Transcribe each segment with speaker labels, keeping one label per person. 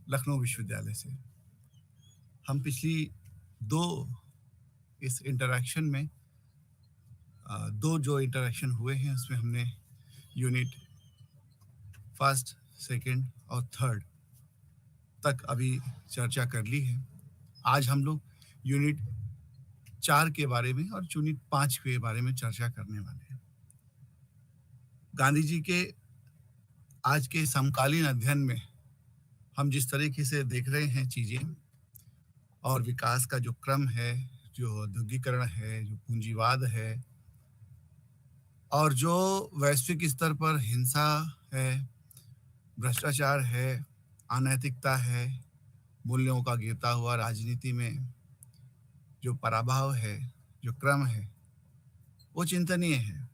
Speaker 1: लखनऊ विश्वविद्यालय से हम पिछली दो इस इंटरैक्शन में दो जो इंटरैक्शन हुए हैं उसमें हमने यूनिट फर्स्ट, सेकंड और थर्ड तक अभी चर्चा कर ली है। आज हम लोग यूनिट 4 के बारे में और यूनिट 5 के बारे में चर्चा करने वाले हैं। गांधी जी के आज के समकालीन अध्ययन में हम जिस तरीके से देख रहे हैं चीज़ें और विकास का जो क्रम है, जो औद्योगिकरण है, जो पूंजीवाद है और जो वैश्विक स्तर पर हिंसा है, भ्रष्टाचार है, अनैतिकता है, मूल्यों का गिरता हुआ राजनीति में जो पराभव है, जो क्रम है, वो चिंतनीय है।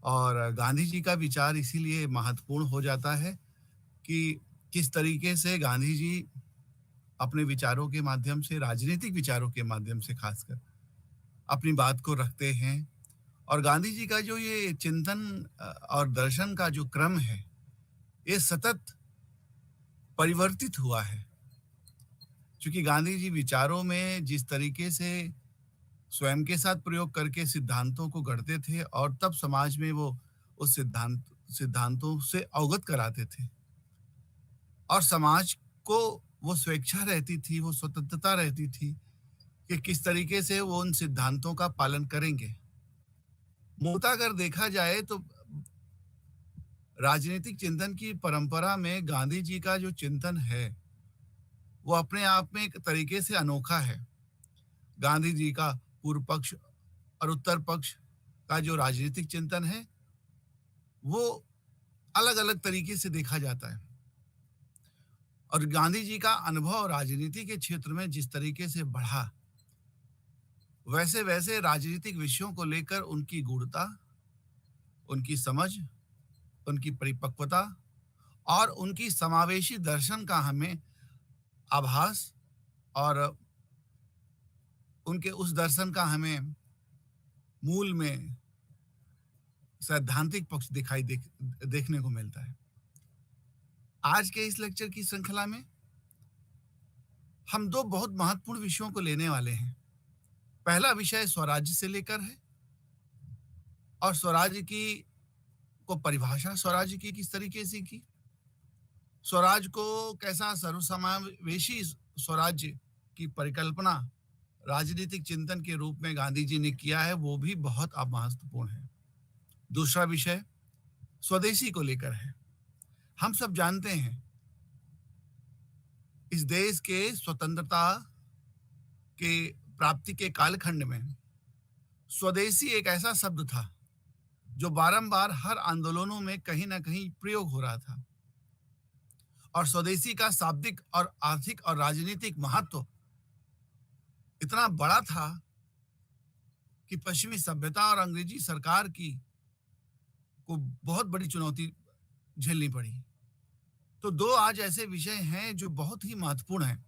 Speaker 1: और गांधी जी का विचार इसीलिए महत्वपूर्ण हो जाता है कि किस तरीके से गांधी जी अपने विचारों के माध्यम से, राजनीतिक विचारों के माध्यम से खासकर अपनी बात को रखते हैं। और गांधी जी का जो ये चिंतन और दर्शन का जो क्रम है, ये सतत परिवर्तित हुआ है। क्योंकि गांधी जी विचारों में जिस तरीके से स्वयं के साथ प्रयोग करके सिद्धांतों को गढ़ते थे और तब समाज में वो उस सिद्धांतों से अवगत कराते थे और समाज को वो स्वेच्छा रहती थी, वो स्वतंत्रता रहती थी कि किस तरीके से वो उन सिद्धांतों का पालन करेंगे। मूलतः अगर देखा जाए तो राजनीतिक चिंतन की परंपरा में गांधी जी का जो चिंतन है वो अपने आप में एक तरीके से अनोखा है। गांधी जी का पूर्व पक्ष और उत्तर पक्ष का जो राजनीतिक चिंतन है वो अलग अलग तरीके से देखा जाता है और गांधी जी का अनुभव राजनीति के क्षेत्र में जिस तरीके से बढ़ा, वैसे वैसे राजनीतिक विषयों को लेकर उनकी गूढ़ता, उनकी समझ, उनकी परिपक्वता और उनकी समावेशी दर्शन का हमें आभास और उनके उस दर्शन का हमें मूल में सैद्धांतिक पक्ष देखने को मिलता है। आज के इस लेक्चर की श्रृंखला में हम दो बहुत महत्वपूर्ण विषयों को लेने वाले हैं। पहला विषय स्वराज्य से लेकर है और स्वराज्य की को परिभाषा स्वराज्य की किस तरीके से की, स्वराज को कैसा सर्वसमावेशी स्वराज्य की परिकल्पना राजनीतिक चिंतन के रूप में गांधी जी ने किया है, वो भी बहुत महत्वपूर्ण है। दूसरा विषय स्वदेशी को लेकर है। हम सब जानते हैं इस देश के स्वतंत्रता के प्राप्ति के कालखंड में स्वदेशी एक ऐसा शब्द था जो बारंबार हर आंदोलनों में कहीं ना कहीं प्रयोग हो रहा था और स्वदेशी का शाब्दिक और आर्थिक और राजनीतिक महत्व इतना बड़ा था कि पश्चिमी सभ्यता और अंग्रेजी सरकार की को बहुत बड़ी चुनौती झेलनी पड़ी। तो दो आज ऐसे विषय हैं जो बहुत ही महत्वपूर्ण हैं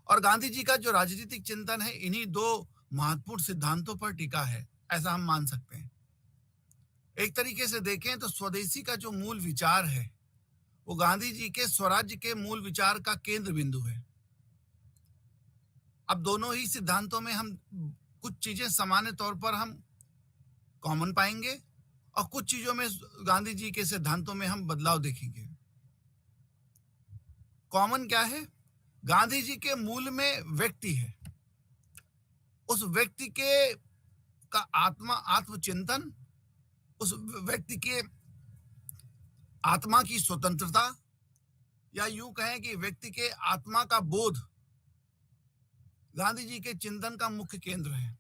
Speaker 1: और गांधी जी का जो राजनीतिक चिंतन है इन्हीं दो महत्वपूर्ण सिद्धांतों पर टिका है, ऐसा हम मान सकते हैं। एक तरीके से देखें तो स्वदेशी का जो मूल विचार है वो गांधी जी के स्वराज्य के मूल विचार का केंद्र बिंदु है। अब दोनों ही सिद्धांतों में हम कुछ चीजें सामान्य तौर पर हम कॉमन पाएंगे और कुछ चीजों में गांधी जी के सिद्धांतों में हम बदलाव देखेंगे। कॉमन क्या है? गांधी जी के मूल में व्यक्ति है, उस व्यक्ति के का आत्मचिंतन, उस व्यक्ति के आत्मा की स्वतंत्रता या यूं कहें कि व्यक्ति के आत्मा का बोध गांधी जी के चिंतन का मुख्य केंद्र है।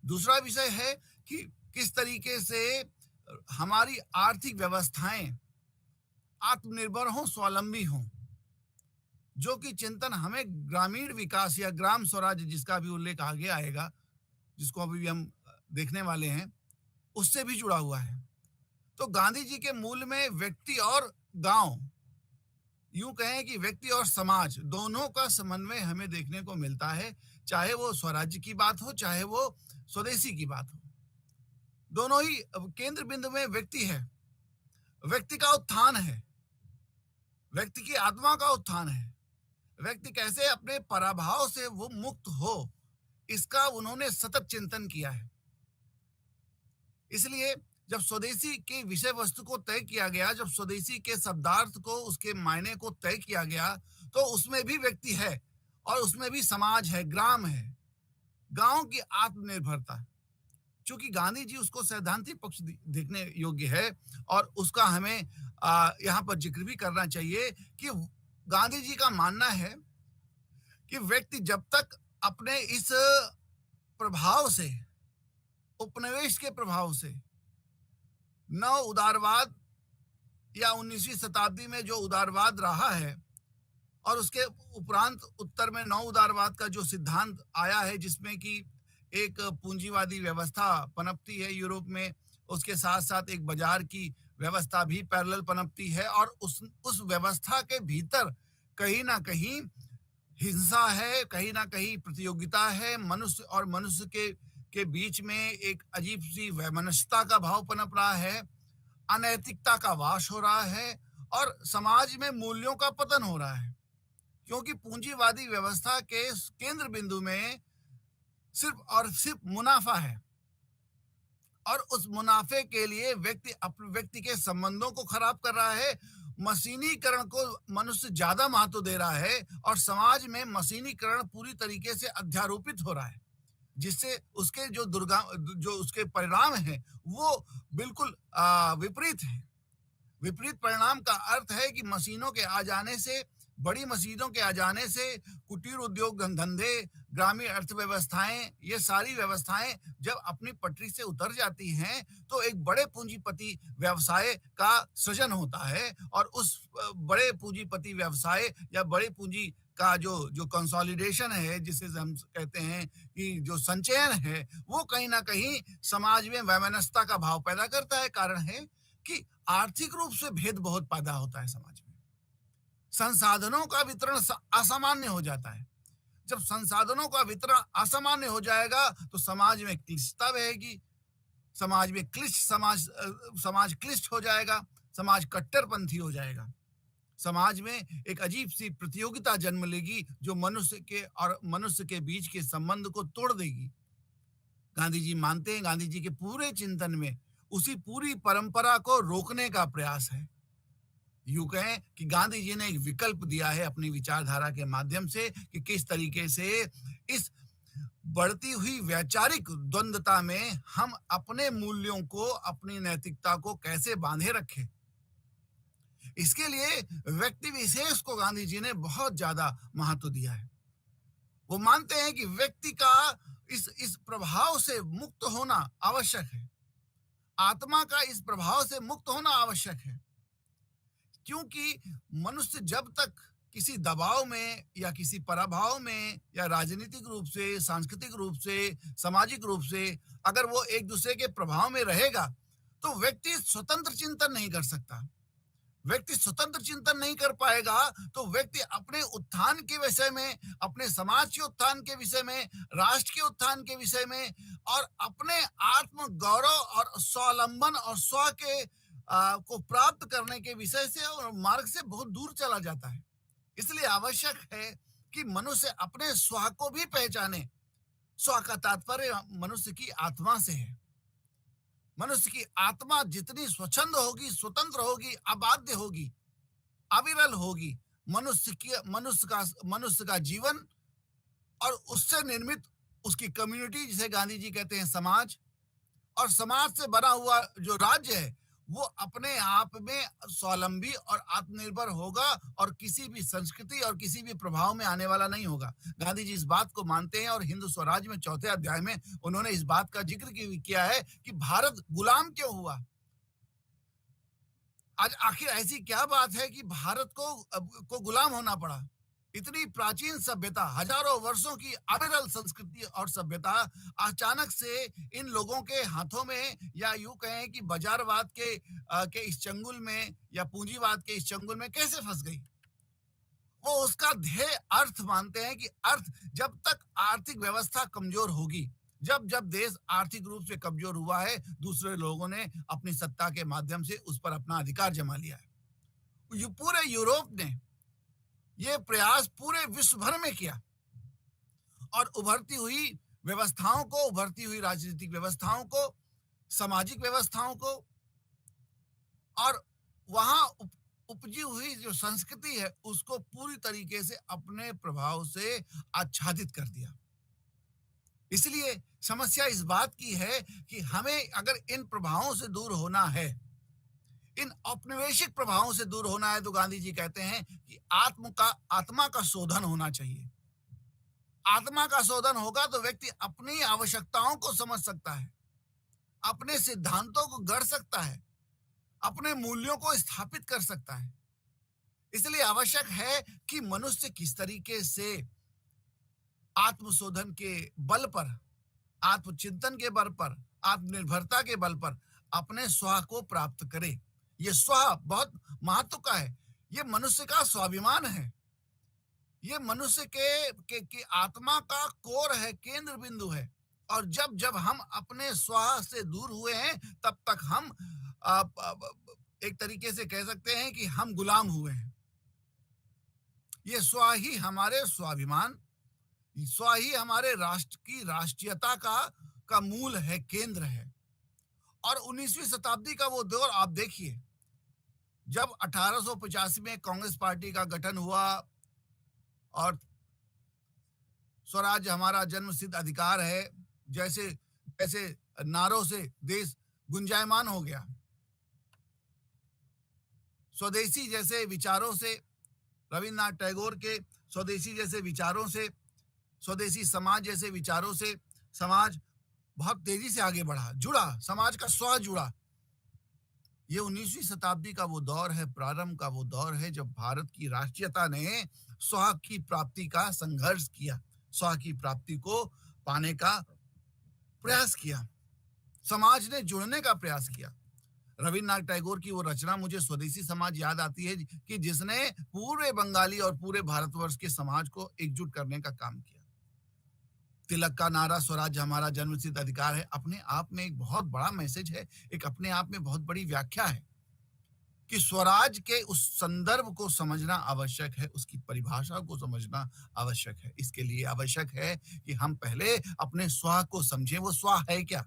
Speaker 1: दूसरा विषय है कि किस तरीके से हमारी आर्थिक व्यवस्थाएं आत्मनिर्भर हों, स्वावलंबी हों, जो कि चिंतन हमें ग्रामीण विकास या ग्राम स्वराज जिसका भी उल्लेख आगे आएगा, जिसको अभी हम देखने वाले हैं, उससे भी जुड़ा हुआ है। तो गांधी जी के मूल में व्यक्ति और गांव, यूं कहें कि व्यक्ति और समाज दोनों का समन्वय हमें देखने को मिलता है, चाहे वो स्वराज्य की बात हो चाहे वो स्वदेशी की बात हो। दोनों ही केंद्र बिंदु में व्यक्ति है व्यक्ति का उत्थान है, व्यक्ति की आत्मा का उत्थान है। व्यक्ति कैसे अपने पराभाव से वो मुक्त हो, इसका उन्होंने सतत चिंतन किया है। इसलिए जब स्वदेशी की विषय वस्तु को तय किया गया, जब स्वदेशी के शब्दार्थ को, उसके मायने को तय किया गया, तो उसमें भी व्यक्ति है और उसमें भी समाज है, ग्राम है, गांव की आत्मनिर्भरता। चूंकि गांधी जी उसको सैद्धांतिक पक्ष देखने योग्य है और उसका हमें यहाँ पर जिक्र भी करना चाहिए कि गांधी जी का मानना है कि व्यक्ति जब तक अपने इस प्रभाव से, उपनिवेश के प्रभाव से, नव उदारवाद या 19वीं शताब्दी में जो उदारवाद रहा है और उसके उपरांत उत्तर में नव उदारवाद का जो सिद्धांत आया है, जिसमें कि एक पूंजीवादी व्यवस्था पनपती है यूरोप में, उसके साथ साथ एक बाजार की व्यवस्था भी पैरेलल पनपती है और उस व्यवस्था के भीतर कहीं ना कहीं हिंसा है, कहीं ना कहीं प्रतियोगिता है, मनुष्य और मनुष्य के बीच में एक अजीब सी वैमनस्यता का भाव पनप रहा है, अनैतिकता का वास हो रहा है और समाज में मूल्यों का पतन हो रहा है, क्योंकि पूंजीवादी व्यवस्था के केंद्र बिंदु में सिर्फ और सिर्फ मुनाफा है और उस मुनाफे के लिए व्यक्ति के संबंधों को खराब कर रहा है। मशीनीकरण को मनुष्य ज्यादा महत्व दे रहा है और समाज में मशीनीकरण पूरी तरीके से अध्यारोपित हो रहा है, जिससे उसके जो उसके परिणाम है वो बिल्कुल विपरीत है। विपरीत परिणाम का अर्थ है कि मशीनों के आ जाने से, बड़ी मशीनों के आ जाने से कुटीर उद्योग धंधे, ग्रामीण अर्थव्यवस्थाएं, ये सारी व्यवस्थाएं जब अपनी पटरी से उतर जाती हैं तो एक बड़े पूंजीपति व्यवसाय का सृजन होता है और उस बड़े पूंजीपति व्यवसाय या बड़े पूंजी का जो कंसोलिडेशन है, जिसे हम कहते हैं कि जो संचयन है, वो कहीं ना कहीं समाज में वैमनस्यता का भाव पैदा करता है। कारण है कि आर्थिक रूप से भेद बहुत पैदा होता है समाज में, संसाधनों का वितरण असामान्य हो जाता है। जब संसाधनों का वितरण असामान्य हो जाएगा तो समाज में क्लिष्टता रहेगी, समाज क्लिष्ट हो जाएगा, समाज कट्टरपंथी हो जाएगा, समाज में एक अजीब सी प्रतियोगिता जन्म लेगी जो मनुष्य के बीच के संबंध को तोड़ देगी। गांधी जी मानते हैं, गांधी जी के पूरे चिंतन में उसी पूरी परंपरा को रोकने का प्रयास है। यूं कहें कि गांधी जी ने एक विकल्प दिया है अपनी विचारधारा के माध्यम से कि किस तरीके से इस बढ़ती हुई वैचारिक द्वंद्वता में हम अपने मूल्यों को, अपनी नैतिकता को कैसे बांधे रखें। इसके लिए व्यक्ति विशेष को गांधी जी ने बहुत ज्यादा महत्व दिया है। वो मानते हैं कि व्यक्ति का इस प्रभाव से मुक्त होना आवश्यक है, आत्मा का इस प्रभाव से मुक्त होना आवश्यक है, क्योंकि मनुष्य जब तक किसी दबाव में या किसी पराभाव में या राजनीतिक रूप से, सांस्कृतिक रूप से, सामाजिक रूप से अगर वो एक दूसरे के प्रभाव में रहेगा तो व्यक्ति स्वतंत्र चिंतन नहीं कर सकता। व्यक्ति स्वतंत्र चिंतन नहीं कर पाएगा तो व्यक्ति अपने उत्थान के विषय में, अपने समाज के उत्थान के विषय में, राष्ट्र के उत्थान के विषय में और अपने आत्म गौरव और स्वावलंबन और स्व के को प्राप्त करने के विषय से और मार्ग से बहुत दूर चला जाता है। इसलिए आवश्यक है कि मनुष्य अपने स्व को भी पहचाने। स्व का तात्पर्य मनुष्य की आत्मा से है। मनुष्य की आत्मा जितनी स्वच्छंद होगी, स्वतंत्र होगी, अबाध्य होगी, अविरल होगी, मनुष्य का जीवन और उससे निर्मित उसकी कम्युनिटी, जिसे गांधी जी कहते हैं समाज, और समाज से बना हुआ जो राज्य है वो अपने आप में स्वावलंबी और आत्मनिर्भर होगा और किसी भी संस्कृति और किसी भी प्रभाव में आने वाला नहीं होगा। गांधी जी इस बात को मानते हैं और हिंदू स्वराज में 4थे अध्याय में उन्होंने इस बात का जिक्र किया है कि भारत गुलाम क्यों हुआ। आज आखिर ऐसी क्या बात है कि भारत को गुलाम होना पड़ा। इतनी प्राचीन सभ्यता, हजारों वर्षों की अविरल संस्कृति और सभ्यता अचानक से इन लोगों के हाथों में, या यूं कहें कि बाजारवाद के इस चंगुल में या पूंजीवाद के इस चंगुल में कैसे फंस गई। वो उसका ध्येय अर्थ मानते हैं कि अर्थ, जब तक आर्थिक व्यवस्था कमजोर होगी, जब जब देश आर्थिक रूप से कमजोर हुआ है, दूसरे लोगों ने अपनी सत्ता के माध्यम से उस पर अपना अधिकार जमा लिया है। पूरे यूरोप ने ये प्रयास पूरे विश्व भर में किया और उभरती हुई व्यवस्थाओं को, उभरती हुई राजनीतिक व्यवस्थाओं को, सामाजिक व्यवस्थाओं को और वहां उपजी हुई जो संस्कृति है उसको पूरी तरीके से अपने प्रभाव से आच्छादित कर दिया। इसलिए समस्या इस बात की है कि हमें अगर इन प्रभावों से दूर होना है, इन औपनिवेशिक प्रभावों से दूर होना है, तो गांधी जी कहते हैं कि आत्मा का शोधन होना चाहिए। आत्मा का शोधन होगा तो व्यक्ति अपनी आवश्यकताओं को समझ सकता है, अपने सिद्धांतों को गढ़ सकता है, अपने मूल्यों को स्थापित कर सकता है। इसलिए आवश्यक है कि मनुष्य किस तरीके से आत्मशोधन के बल पर, आत्मचिंतन के बल पर, आत्मनिर्भरता के बल पर अपने स्व को प्राप्त करे। ये स्व बहुत महत्व का है। ये मनुष्य का स्वाभिमान है। ये मनुष्य के आत्मा का कोर है, केंद्र बिंदु है। और जब जब हम अपने स्व से दूर हुए हैं, तब तक हम एक तरीके से कह सकते हैं कि हम गुलाम हुए हैं। ये स्व ही हमारे स्वाभिमान, स्व ही हमारे राष्ट्र की राष्ट्रीयता का मूल है, केंद्र है। और 19वीं शताब्दी का वो दौर आप देखिए, जब 1885 में कांग्रेस पार्टी का गठन हुआ और स्वराज हमारा जन्मसिद्ध अधिकार है जैसे जैसे नारों से देश गुंजायमान हो गया। स्वदेशी जैसे विचारों से, रविन्द्रनाथ टैगोर के स्वदेशी जैसे विचारों से, स्वदेशी समाज जैसे विचारों से समाज बहुत तेजी से आगे बढ़ा, जुड़ा, समाज का स्व जुड़ा। ये 19वीं शताब्दी का वो दौर है, प्रारंभ का वो दौर है जब भारत की राष्ट्रीयता ने स्व की प्राप्ति का संघर्ष किया, स्व की प्राप्ति को पाने का प्रयास किया, समाज ने जुड़ने का प्रयास किया। रविन्द्रनाथ टैगोर की वो रचना मुझे स्वदेशी समाज याद आती है कि जिसने पूरे बंगाली और पूरे भारतवर्ष के समाज को एकजुट करने का काम किया। तिलक का नारा स्वराज हमारा जन्मसिद्ध अधिकार है अपने आप में एक बहुत बड़ा मैसेज है, एक अपने आप में बहुत बड़ी व्याख्या है कि स्वराज के उस संदर्भ को समझना आवश्यक है, उसकी परिभाषा को समझना आवश्यक है। इसके लिए आवश्यक है कि हम पहले अपने स्व को समझें। वो स्व है क्या?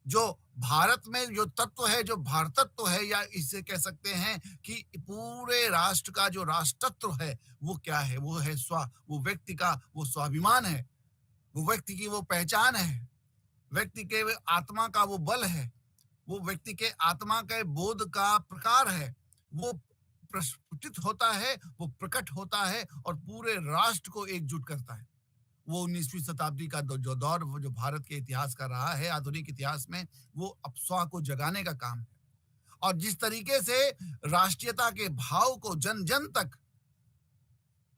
Speaker 1: जो भारत में जो तत्व है, जो भारतत्व है, या इसे कह सकते हैं कि पूरे राष्ट्र का जो राष्ट्रत्व है, वो क्या है? वो है स्व, वो व्यक्ति का वो स्वाभिमान है, वो व्यक्ति की वो पहचान है, व्यक्ति के आत्मा का वो बल है, वो व्यक्ति के आत्मा के बोध का प्रकार है। वो प्रस्फुटित होता है, वो प्रकट होता है और पूरे राष्ट्र को एकजुट करता है। वो 19वीं शताब्दी का जो दौर, वो जो भारत के इतिहास का रहा है, आधुनिक इतिहास में, वो अब स्व को जगाने का काम है। और जिस तरीके से राष्ट्रीयता के भाव को जन जन तक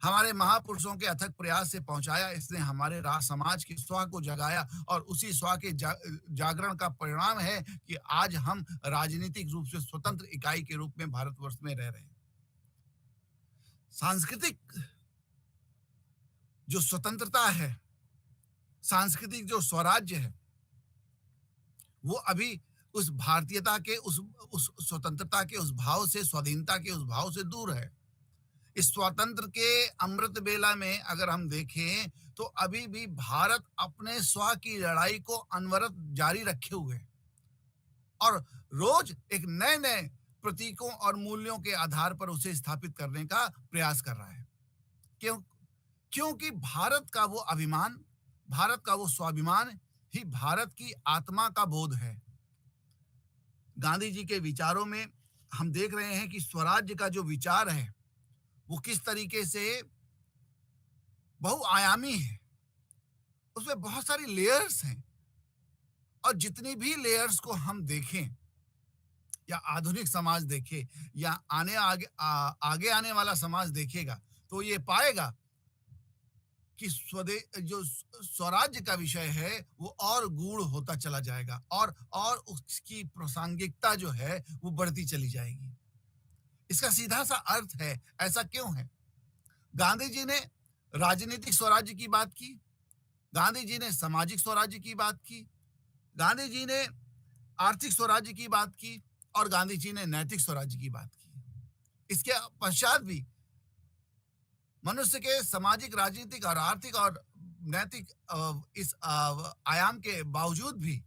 Speaker 1: हमारे महापुरुषों के अथक प्रयास से पहुंचाया, इसने हमारे समाज के स्व को जगाया और उसी स्व के जागरण का परिणाम है कि आज हम राजनीतिक रूप से स्वतंत्र इकाई के रूप में भारतवर्ष में रह रहे हैं। सांस्कृतिक जो स्वतंत्रता है, सांस्कृतिक जो स्वराज्य है, वो अभी उस भारतीयता के उस स्वतंत्रता के उस भाव से, स्वाधीनता के उस भाव से दूर है। इस स्वतंत्र के अमृत बेला में अगर हम देखें तो अभी भी भारत अपने स्व की लड़ाई को अनवरत जारी रखे हुए है और रोज एक नए नए प्रतीकों और मूल्यों के आधार पर उसे स्थापित करने का प्रयास कर रहा है। क्योंकि भारत का वो अभिमान, भारत का वो स्वाभिमान ही भारत की आत्मा का बोध है। गांधी जी के विचारों में हम देख रहे हैं कि स्वराज्य का जो विचार है वो किस तरीके से बहुआयामी है, उसमें बहुत सारी लेयर्स हैं और जितनी भी लेयर्स को हम देखें या आधुनिक समाज देखे या आगे आने वाला समाज देखेगा तो ये पाएगा कि जो स्वराज्य का विषय है वो और गूढ़ होता चला जाएगा और उसकी प्रासंगिकता जो है वो बढ़ती चली जाएगी। इसका सीधा सा अर्थ है, ऐसा क्यों है? गांधी जी ने राजनीतिक स्वराज्य की बात की, गांधी जी ने सामाजिक स्वराज्य की बात की, गांधी जी ने आर्थिक स्वराज्य की बात की और गांधी जी ने नैतिक स्वराज्य की बात की। इसके पश्चात भी मनुष्य के सामाजिक, राजनीतिक और आर्थिक और नैतिक इस आयाम के बावजूद भी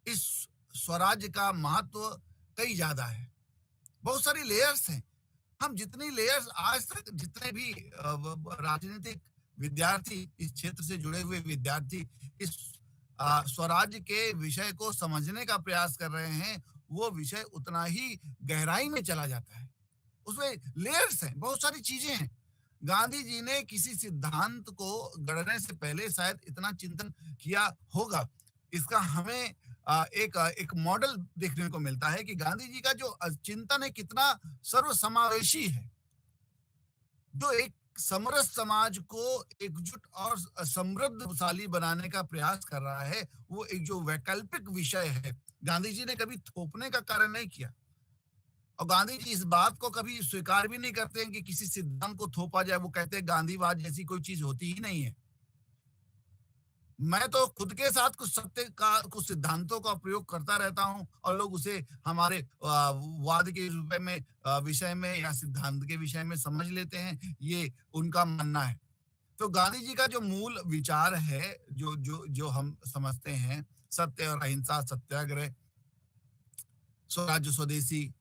Speaker 1: इस स्वराज्य का महत्व कई ज्यादा है। बहुत सारी लेयर्स हैं। हम जितनी लेयर्स आज तक जितने भी राजनीतिक विद्यार्थी, इस क्षेत्र से जुड़े हुए विद्यार्थी इस स्वराज्य के विषय को समझने का प्रयास कर रहे हैं, वो विषय उतना ही गहराई में चला जाता है। उसमें लेयर्स हैं, बहुत सारी चीजें हैं। गांधी जी ने किसी सिद्धांत को गढ़ने से पहले शायद इतना चिंतन किया होगा। इसका हमें एक मॉडल देखने को मिलता है कि गांधी जी का जो चिंतन है कितना सर्वसमावेशी है, जो एक समरस समाज को एकजुट और समृद्धशाली बनाने का प्रयास कर रहा है। वो एक जो वैकल्पिक विषय है, गांधी जी ने कभी थोपने का कार्य नहीं किया और गांधी जी इस बात को कभी स्वीकार भी नहीं करते हैं कि किसी सिद्धांत को थोपा जाए। वो कहते हैं गांधीवाद जैसी कोई चीज होती ही नहीं है। मैं तो खुद के साथ कुछ सत्य का कुछ सिद्धांतों का प्रयोग करता रहता हूं और लोग उसे हमारे वाद के रूप में विषय में या सिद्धांत के विषय में समझ लेते हैं। ये उनका मानना है। तो गांधी जी का जो मूल विचार है, जो जो जो हम समझते हैं, सत्य और अहिंसा, सत्याग्रह, स्वराज्य, स्वदेशी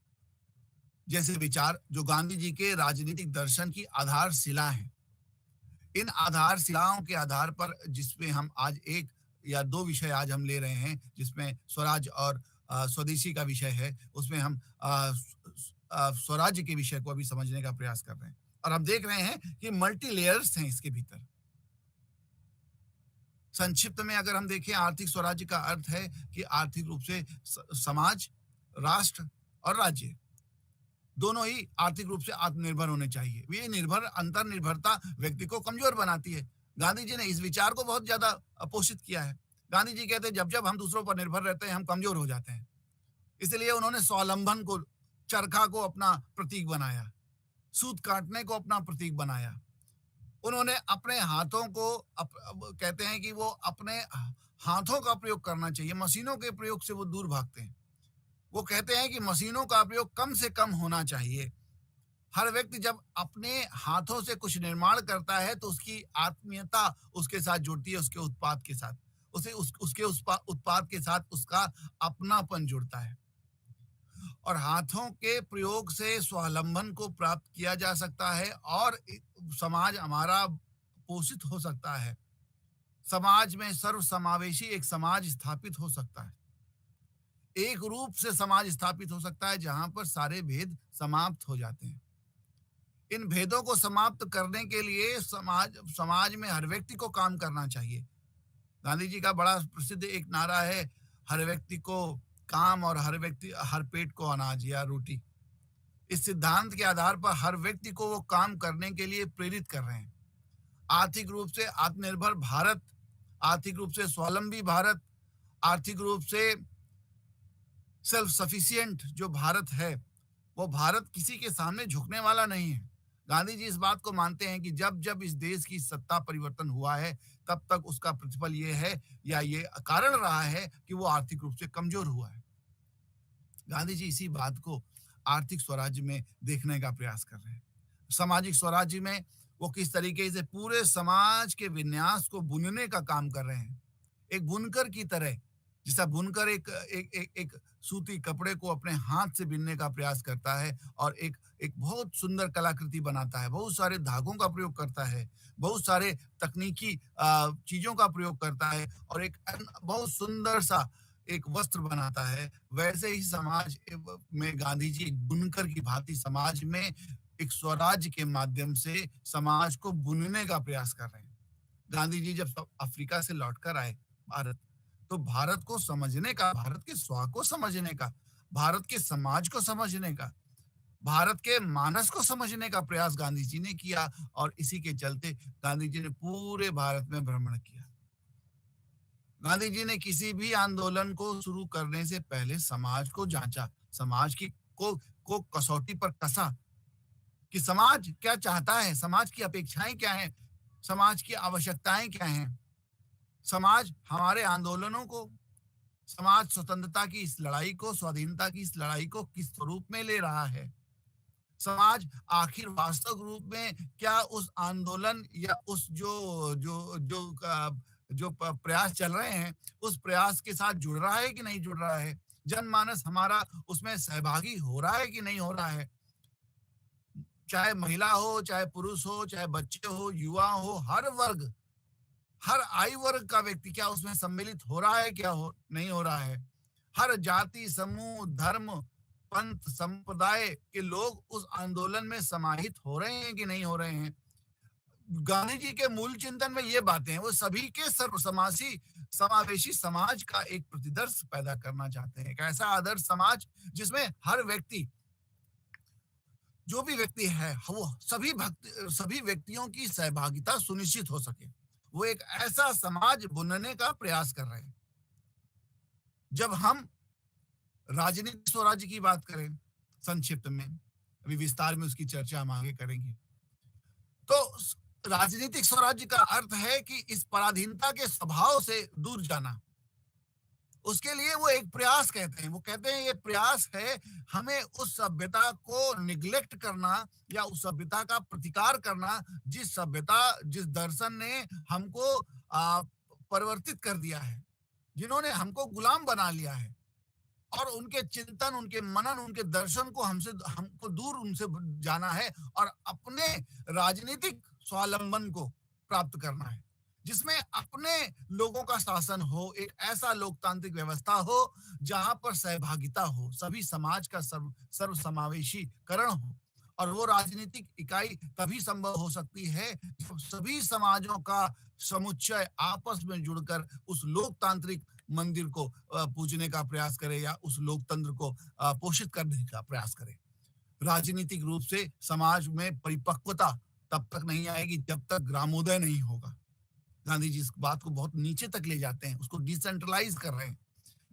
Speaker 1: जैसे विचार जो गांधी जी के राजनीतिक दर्शन की आधारशिला है। इन आधारशिलाओं के आधार पर जिसमें हम आज एक या दो विषय आज हम ले रहे हैं, जिसमें स्वराज और स्वदेशी का विषय है, उसमें हम स्वराज्य के विषय को अभी समझने का प्रयास कर रहे हैं और हम देख रहे हैं कि मल्टी लेयर्स हैं इसके भीतर। संक्षिप्त में अगर हम देखें, आर्थिक स्वराज्य का अर्थ है कि आर्थिक रूप से समाज, राष्ट्र और राज्य दोनों ही आर्थिक रूप से आत्मनिर्भर होने चाहिए। ये अंतर्निर्भरता व्यक्ति को कमजोर बनाती है। गांधी जी ने इस विचार को बहुत ज्यादा पोषित किया है। गांधी जी कहते हैं जब जब हम दूसरों पर निर्भर रहते हैं हम कमजोर हो जाते हैं। इसलिए उन्होंने स्वावलंबन को, चरखा को अपना प्रतीक बनाया, सूत काटने को अपना प्रतीक बनाया। उन्होंने अपने हाथों को कहते हैं कि वो अपने हाथों का प्रयोग करना चाहिए, मशीनों के प्रयोग से वो दूर भागते हैं। वो कहते हैं कि मशीनों का प्रयोग कम से कम होना चाहिए। हर व्यक्ति जब अपने हाथों से कुछ निर्माण करता है तो उसकी आत्मीयता उसके साथ जुड़ती है, उसके उत्पाद के साथ, उसके उत्पाद के साथ उसका अपनापन जुड़ता है। और हाथों के प्रयोग से स्वावलंबन को प्राप्त किया जा सकता है और समाज हमारा पोषित हो सकता है। समाज में सर्वसमावेशी एक समाज स्थापित हो सकता है। एक रूप से समाज स्थापित हो सकता है जहां पर सारे भेद समाप्त हो जाते हैं। इन भेदों को समाप्त करने के लिए समाज में हर व्यक्ति को काम करना चाहिए। गांधी जी का बड़ा प्रसिद्ध एक नारा है, हर व्यक्ति को काम और हर पेट को अनाज या रोटी। इस सिद्धांत के आधार पर हर व्यक्ति को वो काम करने के लिए प्रेरित कर रहे हैं। आर्थिक रूप से आत्मनिर्भर भारत, आर्थिक रूप से स्वावलंबी भारत, आर्थिक रूप से सेल्फ सफिशिएंट जो भारत है, वो भारत किसी के सामने झुकने वाला नहीं है। गांधी जी इस बात को मानते हैं कि जब जब इस देश की सत्ता परिवर्तन हुआ है तब तक उसका प्रतिफल ये है या ये कारण रहा है कि वो आर्थिक रूप से कमजोर हुआ है। गांधी जी इसी बात को आर्थिक स्वराज्य में देखने का प्रयास कर रहे हैं। सामाजिक स्वराज्य में वो किस तरीके से पूरे समाज के विन्यास को बुनने का काम कर रहे हैं, एक बुनकर की तरह। जैसा बुनकर एक सूती कपड़े को अपने हाथ से बिनने का प्रयास करता है और एक एक बहुत सुंदर कलाकृति बनाता है, बहुत सारे धागों का प्रयोग करता है, बहुत सारे तकनीकी चीजों का प्रयोग करता है और एक बहुत सुंदर सा एक वस्त्र बनाता है। वैसे ही समाज में गांधी जी बुनकर की भांति समाज में एक स्वराज्य के माध्यम से समाज को बुनने का प्रयास कर रहे हैं। गांधी जी जब अफ्रीका से लौटकर आए भारत, तो भारत को समझने का, भारत के स्वा को समझने का, भारत के समाज को समझने का, भारत के मानस को समझने का प्रयास गांधी जी ने किया और इसी के चलते गांधी जी ने पूरे भारत में भ्रमण किया। गांधी जी ने किसी भी आंदोलन को शुरू करने से पहले समाज को जांचा, समाज की को कसौटी पर कसा कि समाज क्या चाहता है, समाज की अपेक्षाएं क्या हैं, समाज की आवश्यकताएं क्या हैं। समाज हमारे आंदोलनों को, समाज स्वतंत्रता की इस लड़ाई को, स्वाधीनता की इस लड़ाई को किस स्वरूप में ले रहा है? समाज आखिर वास्तविक रूप में क्या उस आंदोलन या उस जो जो जो जो प्रयास चल रहे हैं, उस प्रयास के साथ जुड़ रहा है कि नहीं जुड़ रहा है? जनमानस हमारा उसमें सहभागी हो रहा है कि नहीं हो रहा है? चाहे महिला हो, चाहे पुरुष हो, चाहे बच्चे हो, युवा हो, हर वर्ग, हर आयु वर्ग का व्यक्ति क्या उसमें सम्मिलित हो रहा है, क्या हो नहीं हो रहा है? हर जाति, समूह, धर्म, पंथ, संप्रदाय के लोग उस आंदोलन में समाहित हो रहे हैं कि नहीं हो रहे हैं? गांधी जी के मूल चिंतन में ये बातें हैं, वो सभी के सर्वसमासी समावेशी समाज का एक प्रतिदर्श पैदा करना चाहते हैं। एक ऐसा आदर्श समाज जिसमें हर व्यक्ति, जो भी व्यक्ति है, वो सभी व्यक्तियों की सहभागिता सुनिश्चित हो सके। वो एक ऐसा समाज बुनने का प्रयास कर रहे हैं। जब हम राजनीतिक स्वराज्य की बात करें संक्षिप्त में, अभी विस्तार में उसकी चर्चा हम आगे करेंगे, तो राजनीतिक स्वराज्य का अर्थ है कि इस पराधीनता के स्वभाव से दूर जाना। उसके लिए वो एक प्रयास कहते हैं, वो कहते हैं ये प्रयास है हमें उस सभ्यता को निग्लेक्ट करना या उस सभ्यता का प्रतिकार करना जिस सभ्यता, जिस दर्शन ने हमको परिवर्तित कर दिया है, जिन्होंने हमको गुलाम बना लिया है, और उनके चिंतन, उनके मनन, उनके दर्शन को हमको दूर उनसे जाना है और अपने राजनीतिक स्वावलंबन को प्राप्त करना है, जिसमें अपने लोगों का शासन हो, एक ऐसा लोकतांत्रिक व्यवस्था हो जहां पर सहभागिता हो, सभी समाज का सर्वसमावेशीकरण हो। और वो राजनीतिक इकाई तभी संभव हो सकती है जब सभी समाजों का समुच्चय आपस में जुड़कर उस लोकतांत्रिक मंदिर को पूजने का प्रयास करे या उस लोकतंत्र को पोषित करने का प्रयास करे। राजनीतिक रूप से समाज में परिपक्वता तब तक नहीं आएगी जब तक ग्रामोदय नहीं होगा। गांधी जी इस बात को बहुत नीचे तक ले जाते हैं, उसको डिसेंट्रलाइज कर रहे हैं।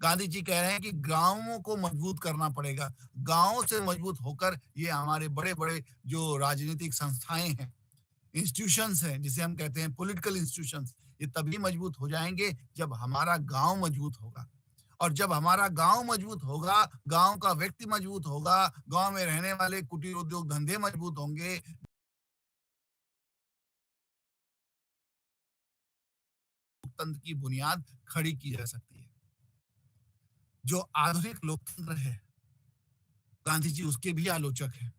Speaker 1: गांधी जी कह रहे हैं कि गांवों को मजबूत करना पड़ेगा। गांवों से मजबूत होकर ये हमारे बड़े बड़े जो राजनीतिक संस्थाएं हैं, इंस्टीट्यूशंस हैं, जिसे हम कहते हैं पॉलिटिकल इंस्टीट्यूशंस, ये तभी मजबूत हो जाएंगे जब हमारा गांव मजबूत होगा। और जब हमारा गांव मजबूत होगा, गांव का व्यक्ति मजबूत होगा, गांव में रहने वाले कुटीर उद्योग धंधे मजबूत होंगे, लोकतंत्र की बुनियाद खड़ी की जा सकती है। जो आधुनिक लोकतंत्र है, गांधी जी उसके भी आलोचक हैं।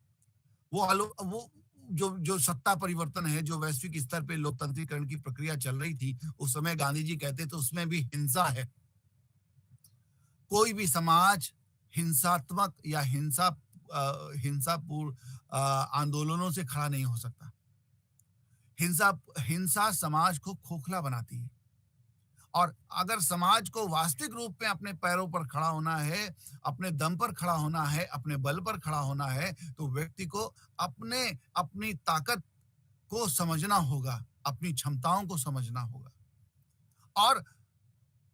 Speaker 1: वो जो जो सत्ता परिवर्तन है, जो वैश्विक स्तर पे लोकतंत्रीकरण की प्रक्रिया चल रही थी, उस समय गांधी जी कहते थे उसमें भी हिंसा है। कोई भी समाज हिंसात्मक या हिंसापूर्ण आंदोलनों से खड़ा नहीं हो सकता। हिंसा हिंसा समाज को खोखला बनाती है। और अगर समाज को वास्तविक रूप में अपने पैरों पर खड़ा होना है, अपने दम पर खड़ा होना है, अपने बल पर खड़ा होना है, तो व्यक्ति को अपनी ताकत को समझना होगा, अपनी क्षमताओं को समझना होगा और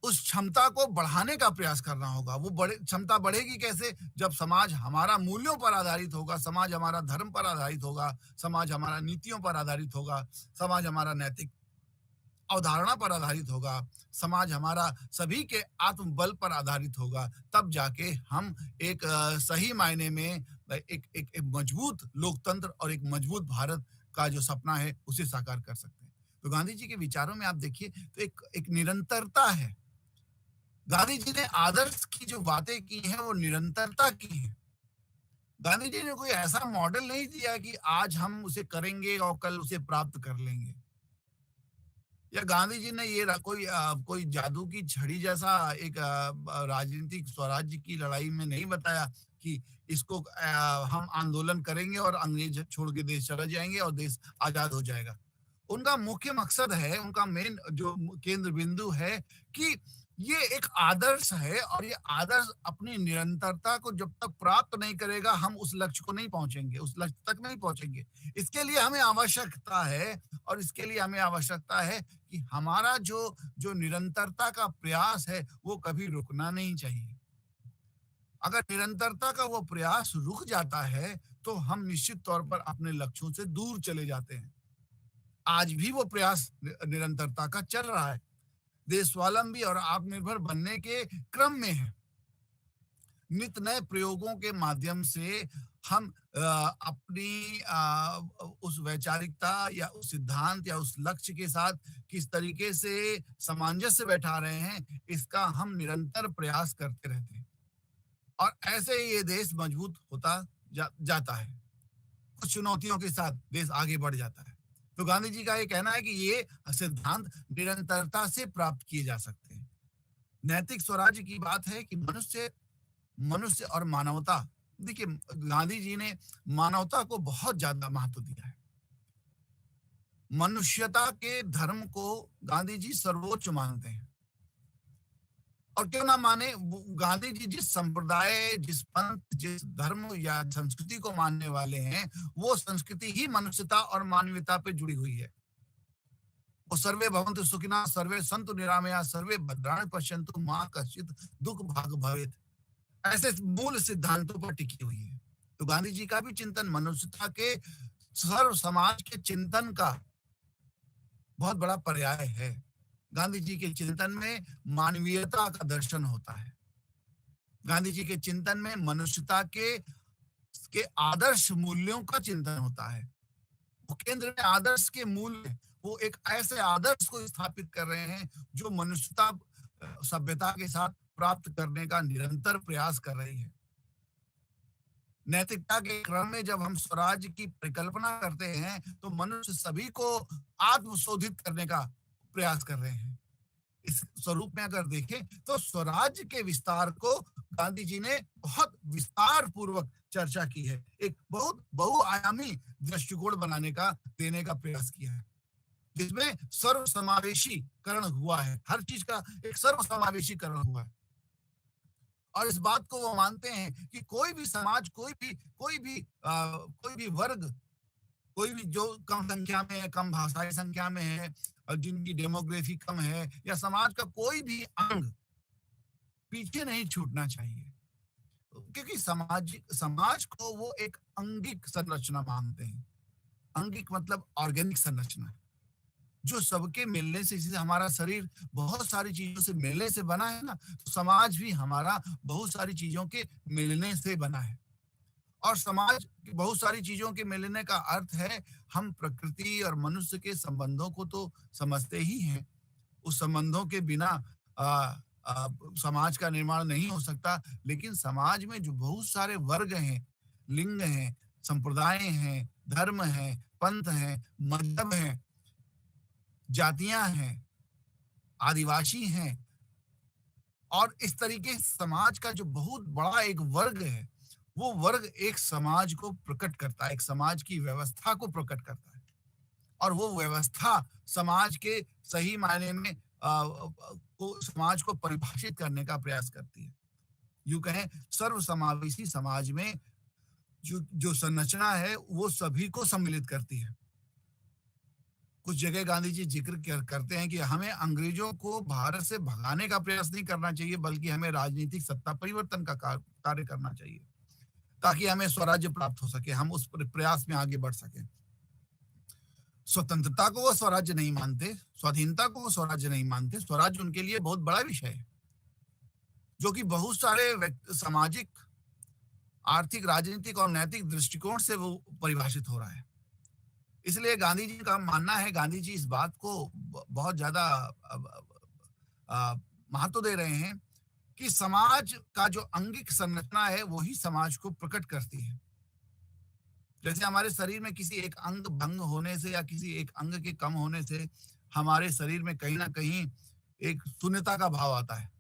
Speaker 1: उस क्षमता को बढ़ाने का प्रयास करना होगा। वो क्षमता बढ़ेगी कैसे? जब समाज हमारा मूल्यों पर आधारित होगा, समाज हमारा धर्म पर आधारित होगा, समाज हमारा नीतियों पर आधारित होगा, समाज हमारा नैतिक अवधारणा पर आधारित होगा, समाज हमारा सभी के आत्मबल पर आधारित होगा, तब जाके हम एक सही मायने में एक मजबूत लोकतंत्र और एक मजबूत भारत का जो सपना है उसे साकार कर सकते हैं। तो गांधी जी के विचारों में आप देखिए तो एक निरंतरता है। गांधी जी ने आदर्श की जो बातें की हैं वो निरंतरता की हैं। गांधी जी ने कोई ऐसा मॉडल नहीं दिया कि आज हम उसे करेंगे और कल उसे प्राप्त कर लेंगे, या गांधी जी ने कोई जादू की छड़ी जैसा एक राजनीतिक स्वराज्य की लड़ाई में नहीं बताया कि इसको हम आंदोलन करेंगे और अंग्रेज छोड़ के देश चला जाएंगे और देश आजाद हो जाएगा। उनका मुख्य मकसद है, उनका मेन जो केंद्र बिंदु है कि ये एक आदर्श है और ये आदर्श अपनी निरंतरता को जब तक प्राप्त नहीं करेगा हम उस लक्ष्य को नहीं पहुंचेंगे, उस लक्ष्य तक नहीं पहुंचेंगे। इसके लिए हमें आवश्यकता है, और इसके लिए हमें आवश्यकता है कि हमारा जो निरंतरता का प्रयास है वो कभी रुकना नहीं चाहिए। अगर निरंतरता का वो प्रयास रुक जाता है तो हम निश्चित तौर पर अपने लक्ष्यों से दूर चले जाते हैं। आज भी वो प्रयास निरंतरता का चल रहा है। देश स्वावलंबी और आत्मनिर्भर बनने के क्रम में है। नित नए प्रयोगों के माध्यम से हम अपनी उस वैचारिकता या उस सिद्धांत या उस लक्ष्य के साथ किस तरीके से सामंजस्य बैठा रहे हैं, इसका हम निरंतर प्रयास करते रहते हैं और ऐसे ही ये देश मजबूत होता जाता है। कुछ चुनौतियों के साथ देश आगे बढ़ जाता है। तो गांधी जी का ये कहना है कि ये सिद्धांत निरंतरता से प्राप्त किए जा सकते हैं। नैतिक स्वराज्य की बात है कि मनुष्य मनुष्य और मानवता। देखिए, गांधी जी ने मानवता को बहुत ज्यादा महत्व दिया है। मनुष्यता के धर्म को गांधी जी सर्वोच्च मानते हैं और क्यों ना माने, गांधी जी जिस संप्रदाय, जिस पंथ, जिस धर्म या संस्कृति को मानने वाले हैं, वो संस्कृति ही मनुष्यता और मानवीयता पे जुड़ी हुई है। वो सर्वे भवन्तु सुखिनः, सर्वे सन्तु निरामया, सर्वे भद्राणि पश्यन्तु मा कश्चित् दुःख भाग् भवेत्, ऐसे मूल सिद्धांतों पर टिकी हुई है। तो गांधी जी का भी चिंतन मनुष्यता के, सर्व समाज के चिंतन का बहुत बड़ा पर्याय है। गांधी जी के चिंतन में मानवीयता का दर्शन होता है। गांधी जी के चिंतन में मनुष्यता के आदर्श मूल्यों का चिंतन होता है। वो केंद्र में आदर्श के मूल्य, वो एक ऐसे आदर्श को स्थापित कर रहे हैं जो मनुष्यता सभ्यता के साथ प्राप्त करने का निरंतर प्रयास कर रही है। नैतिकता के क्रम में जब हम स्वराज्य की परिकल्पना करते हैं तो मनुष्य सभी को आत्मशोधित करने का प्रयास कर रहे हैं। इस स्वरूप में अगर देखें तो स्वराज्य के विस्तार को गांधी जी ने बहुत विस्तार पूर्वक चर्चा की है। एक बहुत बहुआयामी दृष्टिकोण देने का प्रयास किया है, जिसमें सर्वसमावेशीकरण हुआ है। हर चीज का एक सर्वसमावेशीकरण हुआ है और इस बात को वो मानते हैं कि कोई भी समाज, कोई भी वर्ग, कोई भी जो कम संख्या में है, कम भाषाई संख्या में है और जिनकी डेमोग्राफी कम है, या समाज का कोई भी अंग पीछे नहीं छूटना चाहिए, क्योंकि समाज को वो एक अंगिक संरचना मानते हैं। अंगिक मतलब ऑर्गेनिक संरचना, जो सबके मिलने से, जैसे हमारा शरीर बहुत सारी चीजों से मिलने से बना है ना, तो समाज भी हमारा बहुत सारी चीजों के मिलने से बना है। और समाज की बहुत सारी चीजों के मिलने का अर्थ है, हम प्रकृति और मनुष्य के संबंधों को तो समझते ही हैं। उस संबंधों के बिना समाज का निर्माण नहीं हो सकता। लेकिन समाज में जो बहुत सारे वर्ग हैं, लिंग हैं, संप्रदाय हैं, धर्म हैं, पंथ हैं, मजहब हैं, जातियां हैं, आदिवासी हैं, और इस तरीके समाज का जो बहुत बड़ा एक वर्ग है, वो वर्ग एक समाज को प्रकट करता है, एक समाज की व्यवस्था को प्रकट करता है। और वो व्यवस्था समाज के सही मायने में समाज को परिभाषित करने का प्रयास करती है। यूं कहें, सर्वसमावेशी समाज में जो संरचना है वो सभी को सम्मिलित करती है। कुछ जगह गांधी जी जिक्र करते हैं कि हमें अंग्रेजों को भारत से भगाने का प्रयास नहीं करना चाहिए, बल्कि हमें राजनीतिक सत्ता परिवर्तन का कार्य करना चाहिए, ताकि हमें स्वराज्य प्राप्त हो सके, हम उस प्रयास में आगे बढ़ सके। स्वतंत्रता को वो स्वराज्य नहीं मानते, स्वाधीनता को वो स्वराज्य नहीं मानते। स्वराज्य उनके लिए बहुत बड़ा विषय है, जो कि बहुत सारे सामाजिक, आर्थिक, राजनीतिक और नैतिक दृष्टिकोण से वो परिभाषित हो रहा है। इसलिए गांधी जी का मानना है, गांधी जी इस बात को बहुत ज्यादा महत्व दे रहे हैं कि समाज का जो अंगिक संरचना है वही समाज को प्रकट करती है। जैसे हमारे शरीर में किसी एक अंग भंग होने से या किसी एक अंग के कम होने से हमारे शरीर में कहीं ना कहीं एक शून्यता का भाव आता है,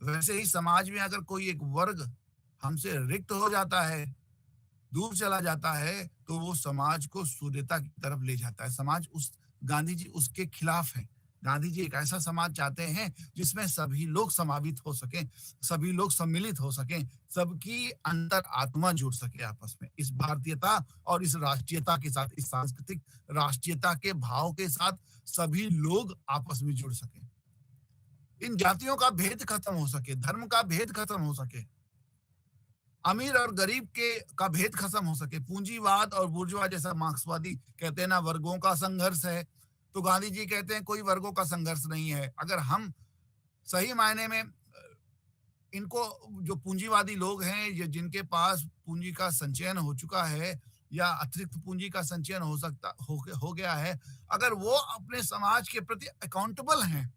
Speaker 1: वैसे ही समाज में अगर कोई एक वर्ग हमसे रिक्त हो जाता है, दूर चला जाता है, तो वो समाज को शून्यता की तरफ ले जाता है। समाज गांधी जी उसके खिलाफ है। गांधी जी एक ऐसा समाज चाहते हैं जिसमें सभी लोग समावित हो सकें, सभी लोग सम्मिलित हो सकें, सबकी अंतर आत्मा जुड़ सके आपस में, इस भारतीयता और इस राष्ट्रीयता के साथ, इस सांस्कृतिक राष्ट्रीयता के भाव के साथ सभी लोग आपस में जुड़ सके, इन जातियों का भेद खत्म हो सके, धर्म का भेद खत्म हो सके, अमीर और गरीब का भेद खत्म हो सके। पूंजीवाद और बुर्जुआ, जैसा मार्क्सवादी कहते हैं ना, वर्गों का संघर्ष है, तो गांधी जी कहते हैं कोई वर्गों का संघर्ष नहीं है। अगर हम सही मायने में इनको, जो पूंजीवादी लोग हैं, ये जिनके पास पूंजी का संचयन हो चुका है या अतिरिक्त पूंजी का संचयन हो गया है, अगर वो अपने समाज के प्रति अकाउंटेबल हैं,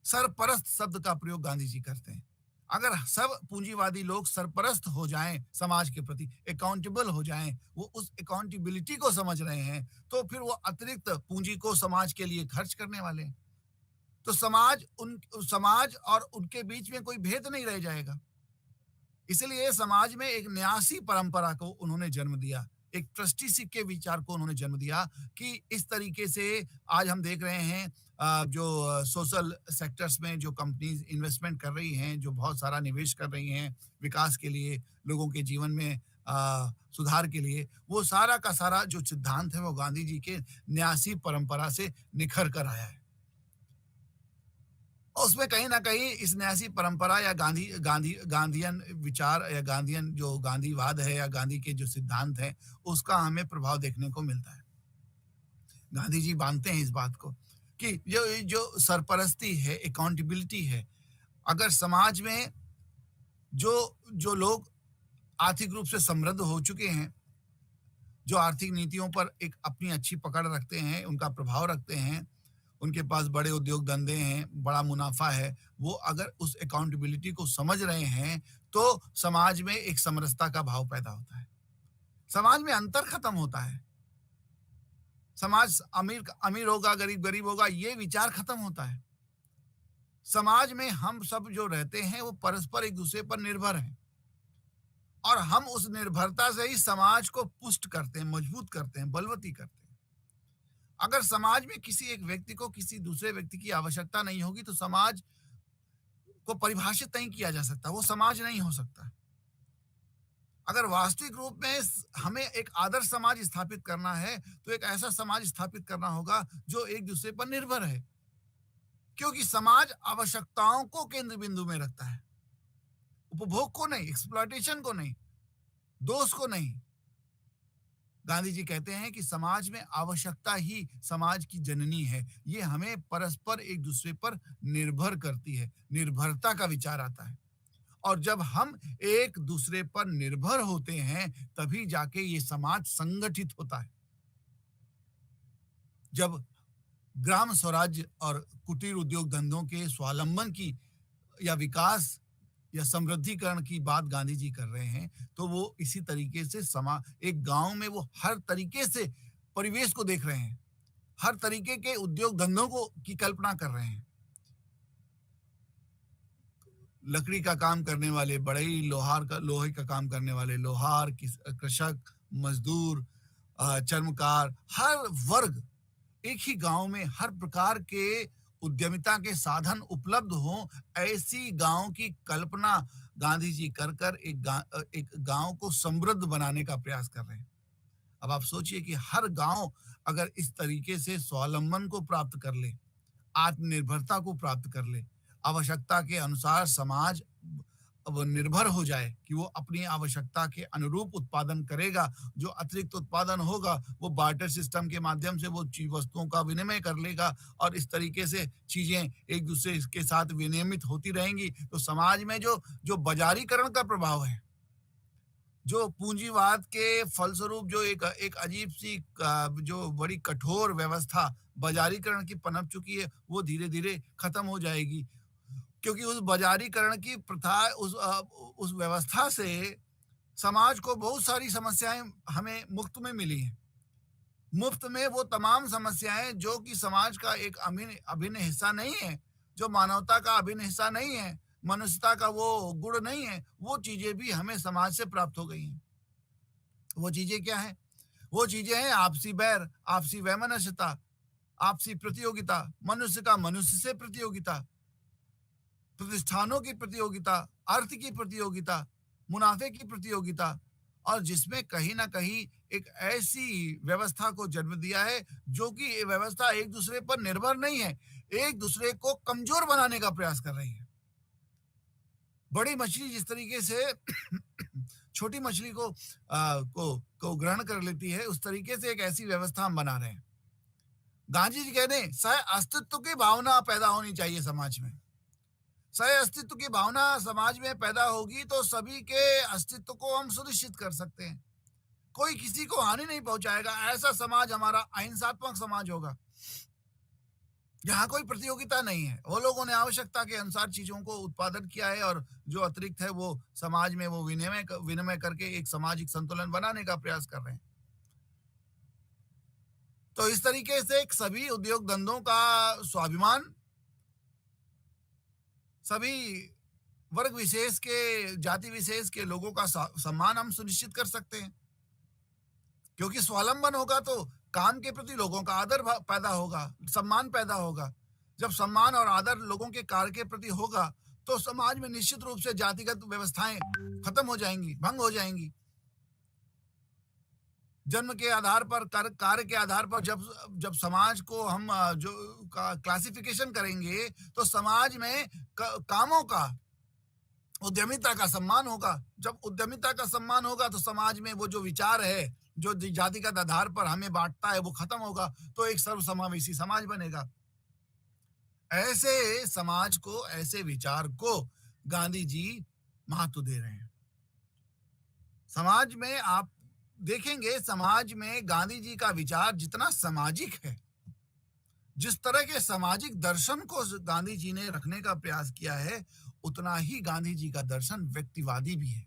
Speaker 1: सरपरस्त शब्द का प्रयोग गांधी जी करते हैं। अगर सब पूंजीवादी लोग सरपरस्त हो जाएं, समाज के प्रति अकाउंटेबल हो जाएं, वो उस अकाउंटेबिलिटी को समझ रहे हैं, तो फिर वो अतिरिक्त पूंजी को समाज के लिए खर्च करने वाले हैं। तो समाज और उनके बीच में कोई भेद नहीं रह जाएगा। इसलिए समाज में एक न्यासी परंपरा को उन्होंने जन्म दिया, एक ट्रस्टीशिप के विचार को उन्होंने जन्म दिया कि इस तरीके से आज हम देख रहे हैं जो सोशल सेक्टर्स में जो कंपनीज इन्वेस्टमेंट कर रही हैं, जो बहुत सारा निवेश कर रही हैं विकास के लिए, लोगों के जीवन में सुधार के लिए, वो सारा का सारा जो सिद्धांत है वो गांधी जी के न्यासी परंपरा से निखर कर आया है। और उसमें कहीं ना कहीं इस न्यासी परंपरा या गांधीयन विचार या गांधीयन जो गांधीवाद है या गांधी के जो सिद्धांत है, उसका हमें प्रभाव देखने को मिलता है। गांधी जी मानते हैं इस बात को कि जो सरपरस्ती है, अकाउंटेबिलिटी है, अगर समाज में जो जो लोग आर्थिक रूप से समृद्ध हो चुके हैं, जो आर्थिक नीतियों पर एक अपनी अच्छी पकड़ रखते हैं, उनका प्रभाव रखते हैं, उनके पास बड़े उद्योग धंधे हैं, बड़ा मुनाफा है, वो अगर उस अकाउंटेबिलिटी को समझ रहे हैं, तो समाज में एक समरसता का भाव पैदा होता है, समाज में अंतर खत्म होता है, समाज अमीर होगा, गरीब गरीब होगा, ये विचार खत्म होता है। समाज में हम सब जो रहते हैं वो परस्पर एक दूसरे पर निर्भर हैं, और हम उस निर्भरता से ही समाज को पुष्ट करते हैं, मजबूत करते हैं, बलवती करते हैं। अगर समाज में किसी एक व्यक्ति को किसी दूसरे व्यक्ति की आवश्यकता नहीं होगी, तो समाज को परिभाषित नहीं किया जा सकता, वो समाज नहीं हो सकता। अगर वास्तविक रूप में हमें एक आदर्श समाज स्थापित करना है, तो एक ऐसा समाज स्थापित करना होगा जो एक दूसरे पर निर्भर है, क्योंकि समाज आवश्यकताओं को केंद्र बिंदु में रखता है, उपभोग को नहीं, एक्सप्लॉयटेशन को नहीं, दोष को नहीं। गांधी जी कहते हैं कि समाज में आवश्यकता ही समाज की जननी है, ये हमें परस्पर एक दूसरे पर निर्भर करती है, निर्भरता का विचार आता है। और जब हम एक दूसरे पर निर्भर होते हैं, तभी जाके ये समाज संगठित होता है। जब ग्राम स्वराज्य और कुटीर उद्योग धंधों के स्वावलंबन की या विकास या समृद्धिकरण की बात गांधी जी कर रहे हैं, तो वो इसी तरीके से एक गांव में वो हर तरीके से परिवेश को देख रहे हैं, हर तरीके के उद्योग धंधों को की कल्पना कर रहे हैं। लकड़ी का काम करने वाले बढ़ई, लोहे का काम करने वाले लोहार, कृषक, मजदूर, चर्मकार, हर वर्ग एक ही गांव में हर प्रकार के उद्यमिता के साधन उपलब्ध हों, ऐसी गांव की कल्पना गांधी जी कर एक गांव को समृद्ध बनाने का प्रयास कर रहे हैं। अब आप सोचिए कि हर गांव अगर इस तरीके से स्वावलंबन को प्राप्त कर ले, आत्मनिर्भरता को प्राप्त कर ले, आवश्यकता के अनुसार समाज अब निर्भर हो जाए कि वो अपनी आवश्यकता के अनुरूप उत्पादन करेगा, जो अतिरिक्त उत्पादन होगा वो बार्टर सिस्टम के माध्यम से वो वस्तुओं का विनिमय कर लेगा, और इस तरीके से चीजें एक दूसरे के साथ विनियमित होती रहेंगी, तो समाज में जो बाजारीकरण का प्रभाव है, जो पूंजीवाद के फलस्वरूप जो एक अजीब सी जो बड़ी कठोर व्यवस्था बाजारीकरण की पनप चुकी है, वो धीरे धीरे खत्म हो जाएगी, क्योंकि उस बाजारीकरण की प्रथा, उस व्यवस्था से समाज को बहुत सारी समस्याएं हमें मुफ्त में मिली हैं। मुफ्त में वो तमाम समस्याएं जो कि समाज का एक अभिन्न हिस्सा नहीं है, जो मानवता का अभिन्न हिस्सा नहीं है, मनुष्यता का वो गुण नहीं है, वो चीजें भी हमें समाज से प्राप्त हो गई हैं। वो चीजें क्या हैं? वो चीजें हैं आपसी बैर, आपसी वैमनस्यता, आपसी प्रतियोगिता, मनुष्य का मनुष्य से प्रतियोगिता, प्रतिष्ठानों की प्रतियोगिता, अर्थ की प्रतियोगिता, मुनाफे की प्रतियोगिता, और जिसमें कहीं ना कहीं एक ऐसी व्यवस्था को जन्म दिया है जो कि ये व्यवस्था एक दूसरे पर निर्भर नहीं है, एक दूसरे को कमजोर बनाने का प्रयास कर रही है। बड़ी मछली जिस तरीके से छोटी मछली को ग्रहण कर लेती है, उस तरीके से एक ऐसी व्यवस्था हम बना रहे हैं। गांधी जी कहते हैं सह अस्तित्व की भावना पैदा होनी चाहिए समाज में। सह अस्तित्व की भावना समाज में पैदा होगी तो सभी के अस्तित्व को हम सुनिश्चित कर सकते हैं। कोई किसी को हानि नहीं पहुंचाएगा। ऐसा समाज हमारा अहिंसात्मक समाज होगा, यहाँ कोई प्रतियोगिता नहीं है। वो लोगों ने आवश्यकता के अनुसार चीजों को उत्पादन किया है और जो अतिरिक्त है वो समाज में वो विनिमय करके एक सामाजिक संतुलन बनाने का प्रयास कर रहे हैं। तो इस तरीके से सभी उद्योग धंधों का स्वाभिमान, सभी वर्ग विशेष के, जाति विशेष के लोगों का सम्मान हम सुनिश्चित कर सकते हैं। क्योंकि स्वावलंबन होगा तो काम के प्रति लोगों का आदर पैदा होगा, सम्मान पैदा होगा। जब सम्मान और आदर लोगों के कार्य के प्रति होगा तो समाज में निश्चित रूप से जातिगत व्यवस्थाएं खत्म हो जाएंगी, भंग हो जाएंगी। जन्म के आधार पर, कार्य के आधार पर जब जब समाज को हम जो क्लासिफिकेशन करेंगे तो समाज में कामों का, उद्यमिता का सम्मान होगा। जब उद्यमिता का सम्मान होगा तो समाज में वो जो विचार है जो जातिगत आधार पर हमें बांटता है वो खत्म होगा, तो एक सर्वसमावेशी समाज बनेगा। ऐसे समाज को, ऐसे विचार को गांधी जी महत्व दे रहे हैं। समाज में आप देखेंगे, समाज में गांधी जी का विचार जितना सामाजिक है, जिस तरह के सामाजिक दर्शन को गांधी जी ने रखने का प्रयास किया है, उतना ही गांधी जी का दर्शन व्यक्तिवादी भी है।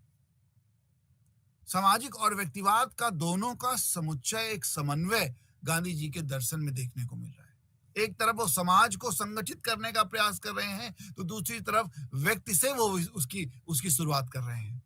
Speaker 1: सामाजिक और व्यक्तिवाद का दोनों का समुच्चय, एक समन्वय गांधी जी के दर्शन में देखने को मिल रहा है। एक तरफ वो समाज को संगठित करने का प्रयास कर रहे हैं तो दूसरी तरफ व्यक्ति से वो उसकी शुरुआत कर रहे हैं।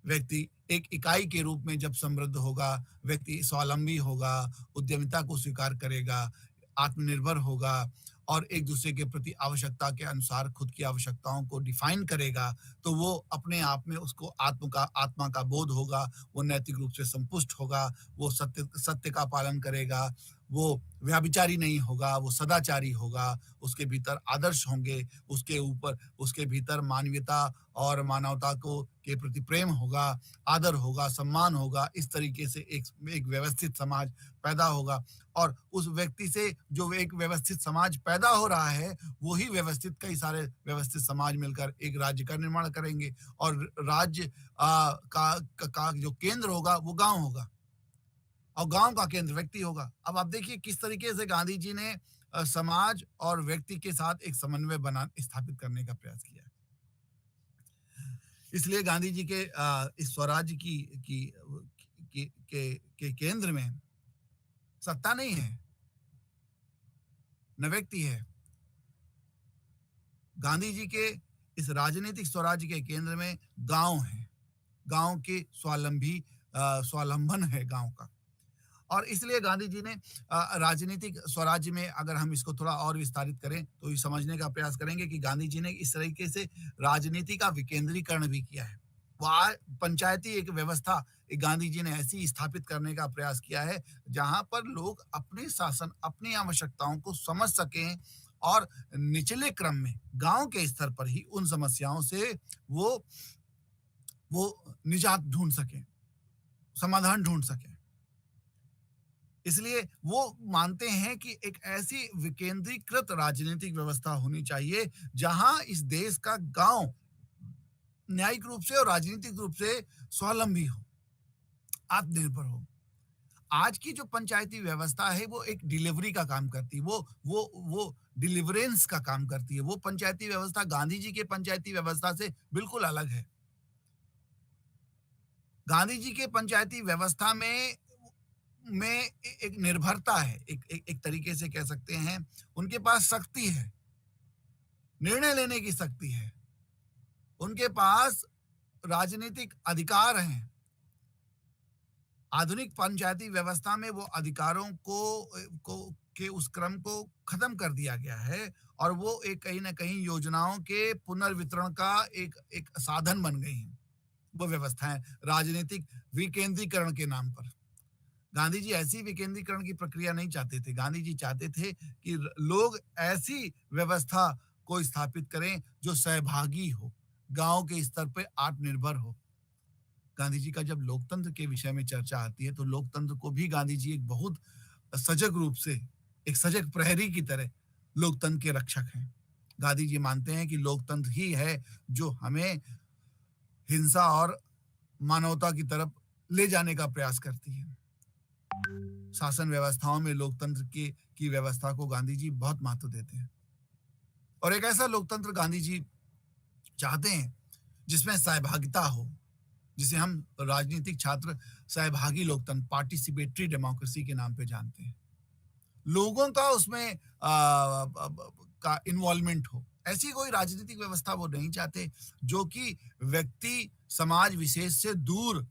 Speaker 1: व्यक्ति एक इकाई के रूप में जब समृद्ध होगा, व्यक्ति स्वावलंबी होगा, उद्यमिता को स्वीकार करेगा, आत्मनिर्भर होगा और एक दूसरे के प्रति आवश्यकता के अनुसार खुद की आवश्यकताओं को डिफाइन करेगा, तो वो अपने आप में उसको आत्मा का बोध होगा, वो नैतिक रूप से संतुष्ट होगा, वो सत्य का पालन करेगा, वो व्यभिचारी नहीं होगा, वो सदाचारी होगा, उसके भीतर आदर्श होंगे, उसके भीतर मानवीयता और मानवता को के प्रति प्रेम होगा, आदर होगा, सम्मान होगा। इस तरीके से एक व्यवस्थित समाज पैदा होगा और उस व्यक्ति से जो एक व्यवस्थित समाज पैदा हो रहा है, वही व्यवस्थित कई सारे व्यवस्थित समाज मिलकर एक राज्य का निर्माण करेंगे और राज्य का जो केंद्र होगा वो गांव होगा और गांव का केंद्र व्यक्ति होगा। अब आप देखिए किस तरीके से गांधी जी ने समाज और व्यक्ति के साथ एक समन्वय स्थापित करने का प्रयास किया है। इसलिए गांधी जी के इस स्वराज्य के केंद्र में सत्ता नहीं है, न व्यक्ति है। गांधी जी के इस राजनीतिक स्वराज्य के केंद्र में गांव है, गांव के स्वावलंबन है गांव का। और इसलिए गांधी जी ने राजनीतिक स्वराज्य में, अगर हम इसको थोड़ा और विस्तारित करें तो ये समझने का प्रयास करेंगे कि गांधी जी ने इस तरीके से राजनीति का विकेंद्रीकरण भी किया है। वह पंचायती एक व्यवस्था गांधी जी ने ऐसी स्थापित करने का प्रयास किया है जहां पर लोग अपने शासन, अपनी आवश्यकताओं को समझ सकें और निचले क्रम में गांव के स्तर पर ही उन समस्याओं से वो निजात ढूंढ सकें, समाधान ढूंढ सकें। इसलिए वो मानते हैं कि एक ऐसी विकेंद्रीकृत राजनीतिक व्यवस्था होनी चाहिए जहां इस देश का गांव न्यायिक रूप से और राजनीतिक रूप से स्वावलंबी हो, आत्मनिर्भर हो। आज की जो पंचायती व्यवस्था है वो एक डिलीवरी का काम करती है, वो डिलीवरेंस का काम करती है। वो पंचायती व्यवस्था गांधी जी के पंचायती व्यवस्था से बिल्कुल अलग है। गांधी जी के पंचायती व्यवस्था में एक निर्भरता है, एक तरीके से कह सकते हैं उनके पास शक्ति है, निर्णय लेने की शक्ति है, उनके पास राजनीतिक अधिकार हैं। आधुनिक पंचायती व्यवस्था में वो अधिकारों के उस क्रम को खत्म कर दिया गया है और वो एक कहीं ना कहीं योजनाओं के पुनर्वितरण का एक साधन बन गई हैं वो व्यवस्थाएं, राजनीतिक विकेंद्रीकरण के नाम पर। गांधी जी ऐसी विकेंद्रीकरण की प्रक्रिया नहीं चाहते थे। गांधी जी चाहते थे कि लोग ऐसी व्यवस्था को स्थापित करें जो सहभागी हो, गांव के स्तर पर आत्मनिर्भर हो। गांधी जी का जब लोकतंत्र के विषय में चर्चा आती है तो लोकतंत्र को भी गांधी जी एक बहुत सजग रूप से एक सजग प्रहरी की तरह लोकतंत्र के रक्षक हैं। गांधी जी मानते हैं कि लोकतंत्र ही है जो हमें हिंसा और मानवता की तरफ ले जाने का प्रयास करती है। शासन व्यवस्थाओं में लोकतंत्र की व्यवस्था को गांधी जी बहुत महत्व देते हैं और एक ऐसा लोकतंत्र गांधी जी चाहते हैं जिसमें सहभागिता हो, जिसे हम राजनीतिक छात्र सहभागी लोकतंत्र, पार्टिसिपेटरी डेमोक्रेसी के नाम पे जानते हैं। लोगों का उसमें का इन्वॉल्वमेंट हो। ऐसी कोई राजनीतिक व्यवस्था वो नहीं चाहते जो कि व्यक्ति समाज विशेष से दूर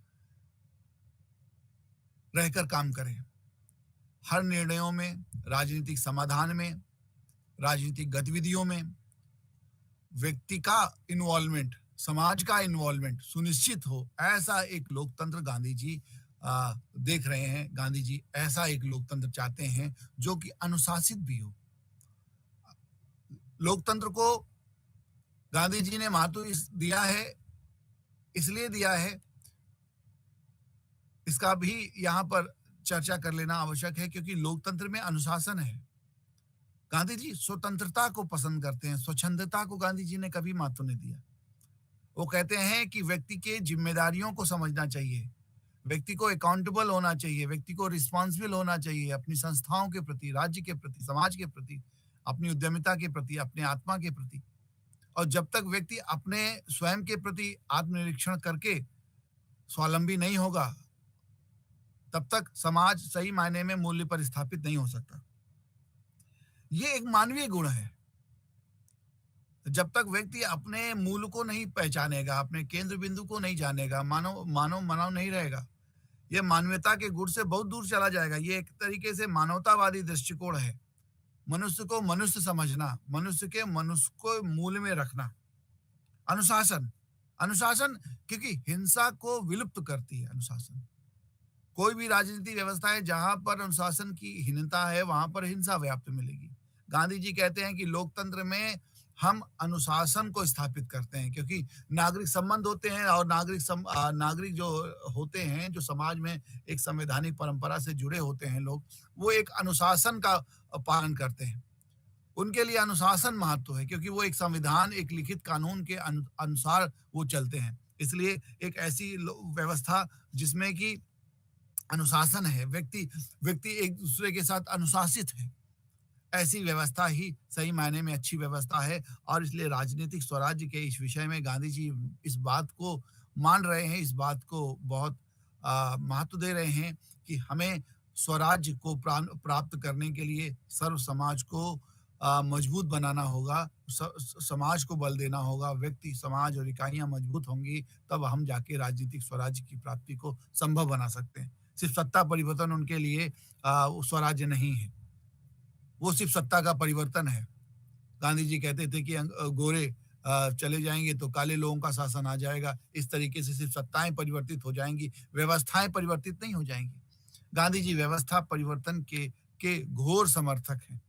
Speaker 1: रहकर काम करे। हर निर्णयों में, राजनीतिक समाधान में, राजनीतिक गतिविधियों में व्यक्ति का इन्वॉल्वमेंट, समाज का इन्वॉल्वमेंट सुनिश्चित हो, ऐसा एक लोकतंत्र गांधी जी देख रहे हैं। गांधी जी ऐसा एक लोकतंत्र चाहते हैं जो कि अनुशासित भी हो। लोकतंत्र को गांधी जी ने महत्व दिया है, इसलिए दिया है, इसका भी यहाँ पर चर्चा कर लेना आवश्यक है क्योंकि लोकतंत्र में अनुशासन है। गांधी जी स्वतंत्रता को पसंद करते हैं, स्वच्छंदता को गांधी जी ने कभी महत्व नहीं दिया। वो कहते हैं कि व्यक्ति के जिम्मेदारियों को समझना चाहिए, व्यक्ति को अकाउंटेबल होना चाहिए, व्यक्ति को रिस्पॉन्सिबल होना चाहिए अपनी संस्थाओं के प्रति, राज्य के प्रति, समाज के प्रति, अपनी उद्यमिता के प्रति, अपने आत्मा के प्रति। और जब तक व्यक्ति अपने स्वयं के प्रति आत्मनिरीक्षण करके स्वावलंबी नहीं होगा, तब तक समाज सही मायने में मूल्य पर स्थापित नहीं हो सकता। ये एक मानवीय गुण है। जब तक व्यक्ति अपने मूल को नहीं पहचानेगा, अपने केंद्र बिंदु को नहीं जानेगा, मानव नहीं रहेगा, ये मानवीयता के गुण से बहुत दूर चला जाएगा। ये एक तरीके से मानवतावादी दृष्टिकोण है। मनुष्य को मनुष्य समझना, मनुष्य को मूल में रखना। अनुशासन क्योंकि हिंसा को विलुप्त करती है। अनुशासन, कोई भी राजनीतिक व्यवस्था है जहां पर अनुशासन की हीनता है, वहां पर हिंसा व्याप्त मिलेगी। गांधी जी कहते हैं कि लोकतंत्र में हम अनुशासन को स्थापित करते हैं क्योंकि नागरिक संबंध होते हैं और नागरिक जो होते हैं, जो समाज में एक संवैधानिक परंपरा से जुड़े होते हैं लोग, वो एक अनुशासन का पालन करते हैं। उनके लिए अनुशासन महत्व है क्योंकि वो एक संविधान, एक लिखित कानून के अनुसार वो चलते हैं। इसलिए एक ऐसी व्यवस्था जिसमें कि अनुशासन है, व्यक्ति एक दूसरे के साथ अनुशासित है, ऐसी व्यवस्था ही सही मायने में अच्छी व्यवस्था है। और इसलिए राजनीतिक स्वराज्य के इस विषय में गांधी जी इस बात को मान रहे हैं, इस बात को बहुत महत्व दे रहे हैं कि हमें स्वराज्य को प्राप्त करने के लिए सर्व समाज को मजबूत बनाना होगा, समाज को बल देना होगा। व्यक्ति, समाज और इकाइयां मजबूत होंगी तब हम जाके राजनीतिक स्वराज्य की प्राप्ति को संभव बना सकते हैं। सिर्फ सत्ता परिवर्तन उनके लिए स्वराज्य नहीं है, वो सिर्फ सत्ता का परिवर्तन है। गांधी जी कहते थे कि गोरे चले जाएंगे तो काले लोगों का शासन आ जाएगा। इस तरीके से सिर्फ सत्ताएं परिवर्तित हो जाएंगी, व्यवस्थाएं परिवर्तित नहीं हो जाएंगी। गांधी जी व्यवस्था परिवर्तन के घोर समर्थक हैं।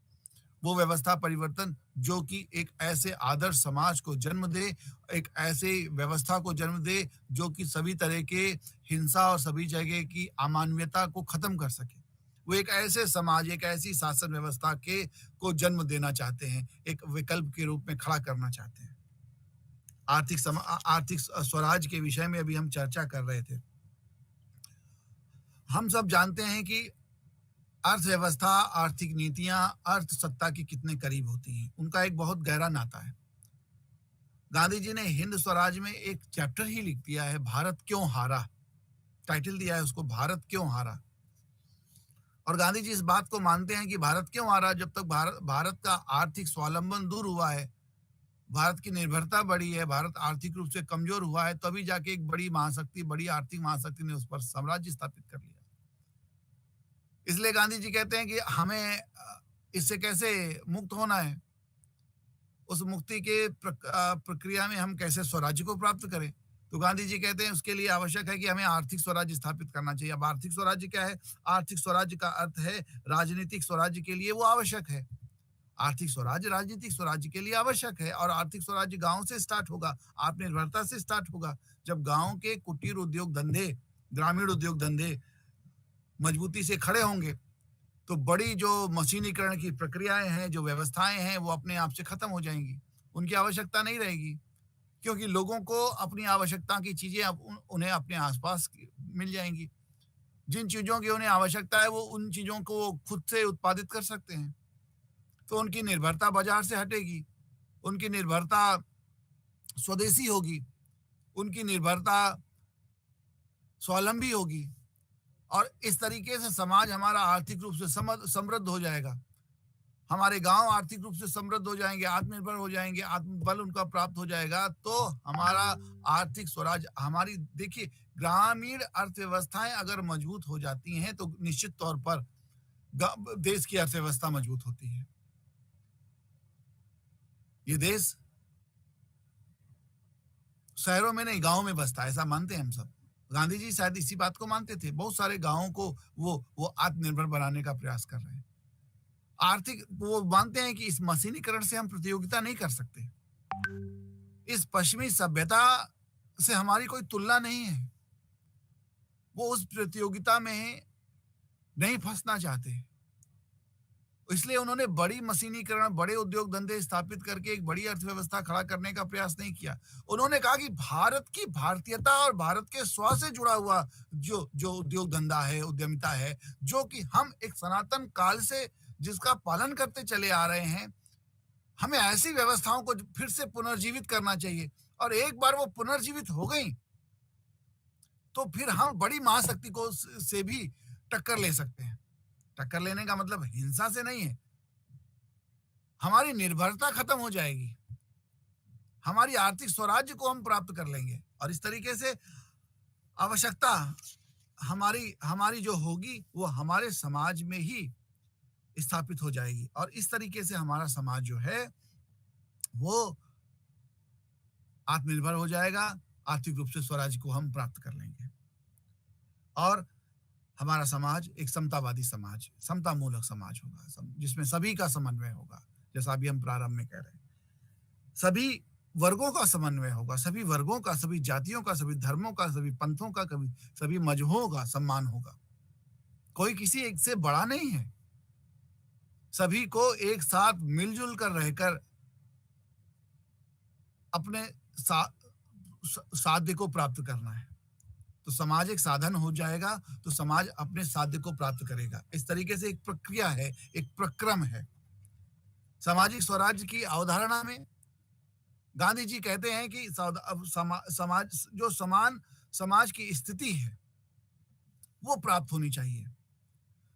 Speaker 1: वो व्यवस्था परिवर्तन जो कि एक ऐसे आदर्श समाज को जन्म दे, एक ऐसे व्यवस्था को जन्म दे जो कि सभी तरह के हिंसा और सभी जगह की अमानवीयता को खत्म कर सके। वो एक ऐसे समाज, एक ऐसी शासन व्यवस्था को जन्म देना चाहते हैं, एक विकल्प के रूप में खड़ा करना चाहते हैं। आर्थिक स्वराज के विषय में अभी हम चर्चा कर रहे थे। हम सब जानते हैं कि अर्थव्यवस्था, आर्थिक नीतियां अर्थ सत्ता के कितने करीब होती हैं, उनका एक बहुत गहरा नाता है। गांधी जी ने हिंद स्वराज में एक चैप्टर ही लिख दिया है, भारत क्यों हारा। टाइटल दिया है उसको, भारत क्यों हारा। और गांधी जी इस बात को मानते हैं कि भारत क्यों हारा, जब तक भारत का आर्थिक स्वावलंबन दूर हुआ है, भारत की निर्भरता बढ़ी है, भारत आर्थिक रूप से कमजोर हुआ है, तभी जाके एक बड़ी आर्थिक महाशक्ति ने उस पर साम्राज्य स्थापित कर लिया। इसलिए गांधी जी कहते हैं कि हमें इससे कैसे मुक्त होना है, उस मुक्ति के प्रक्रिया में हम कैसे स्वराज्य को प्राप्त करें। तो गांधी जी कहते हैं उसके लिए आवश्यक है कि हमें आर्थिक स्वराज्य स्थापित करना चाहिए। अब आर्थिक स्वराज्य क्या है? आर्थिक स्वराज्य का अर्थ है राजनीतिक स्वराज्य के लिए वो आवश्यक है। आर्थिक स्वराज्य राजनीतिक स्वराज्य के लिए आवश्यक है और आर्थिक स्वराज्य गांव से स्टार्ट होगा, आत्मनिर्भरता से स्टार्ट होगा। जब गांव के कुटीर उद्योग धंधे, ग्रामीण उद्योग धंधे मजबूती से खड़े होंगे तो बड़ी जो मशीनीकरण की प्रक्रियाएँ हैं, जो व्यवस्थाएँ हैं, वो अपने आप से खत्म हो जाएँगी। उनकी आवश्यकता नहीं रहेगी, क्योंकि लोगों को अपनी आवश्यकता की चीज़ें अब उन्हें अपने आस-पास मिल जाएँगी। जिन चीज़ों की उन्हें आवश्यकता है, वो उन चीज़ों को खुद से उत्पादित कर सकते हैं। तो उनकी निर्भरता बाज़ार से हटेगी, उनकी निर्भरता स्वदेशी होगी, उनकी निर्भरता स्वावलंबी होगी, और इस तरीके से समाज हमारा आर्थिक रूप से समृद्ध हो जाएगा। हमारे गाँव आर्थिक रूप से समृद्ध हो जाएँगे, आत्मनिर्भर हो जाएँगे, आत्मबल उनका प्राप्त हो जाएगा, तो हमारा आर्थिक स्वराज हमारी देखिए, ग्रामीण अर्थव्यवस्थाएँ अगर मजबूत हो जाती हैं, तो निश्चित तौर पर देश की अर्थव्यवस्था मजबूत होती है। ये देश शहरों में नहीं, गाँव में बसता है, ऐसा मानते हैं हम सब। गांधी जी शायद इसी बात को मानते थे। बहुत सारे गाँवों को वो आत्मनिर्भर बनाने का प्रयास कर रहे हैं। आर्थिक वो मानते हैं कि इस मशीनीकरण से हम प्रतियोगिता नहीं कर सकते। इस पश्चिमी सभ्यता से हमारी कोई तुलना नहीं है। वो उस प्रतियोगिता में नहीं फँसना चाहते। इसलिए उन्होंने बड़ी मशीनीकरण, बड़े उद्योग धंधे स्थापित करके एक बड़ी अर्थव्यवस्था खड़ा करने का प्रयास नहीं किया। उन्होंने कहा कि भारत की भारतीयता और भारत के स्व से जुड़ा हुआ जो जो उद्योग धंधा है, उद्यमिता है, जो कि हम एक सनातन काल से जिसका पालन करते चले आ रहे हैं, हमें ऐसी व्यवस्थाओं को फिर से पुनर्जीवित करना चाहिए। और एक बार वो पुनर्जीवित हो गई, तो फिर हम बड़ी महाशक्ति को से भी टक्कर ले सकते हैं। टक्कर लेने का मतलब हिंसा से नहीं है। हमारी निर्भरता खत्म हो जाएगी, हमारी आर्थिक स्वराज्य को हम प्राप्त कर लेंगे, और इस तरीके से आवश्यकता हमारी हमारी जो होगी वो हमारे समाज में ही स्थापित हो जाएगी, और इस तरीके से हमारा समाज जो है वो आत्मनिर्भर हो जाएगा, आर्थिक रूप से स्वराज्य को हम प्राप्त कर लेंगे, और हमारा समाज एक समतावादी समाज, समतामूलक समाज होगा, जिसमें सभी का समन्वय होगा। जैसा अभी हम प्रारंभ में कह रहे हैं, सभी वर्गों का समन्वय होगा, सभी वर्गों का, सभी जातियों का, सभी धर्मों का, सभी पंथों का, कभी सभी मजहबों का सम्मान होगा। कोई किसी एक से बड़ा नहीं है। सभी को एक साथ मिलजुल कर रहकर अपने साध्य को प्राप्त करना है। तो समाज एक साधन हो जाएगा, तो समाज अपने साध्य को प्राप्त करेगा। इस तरीके से एक प्रक्रिया है, एक प्रक्रम है। सामाजिक स्वराज्य की अवधारणा में गांधी जी कहते हैं कि समाज जो समान समाज की स्थिति है वो प्राप्त होनी चाहिए।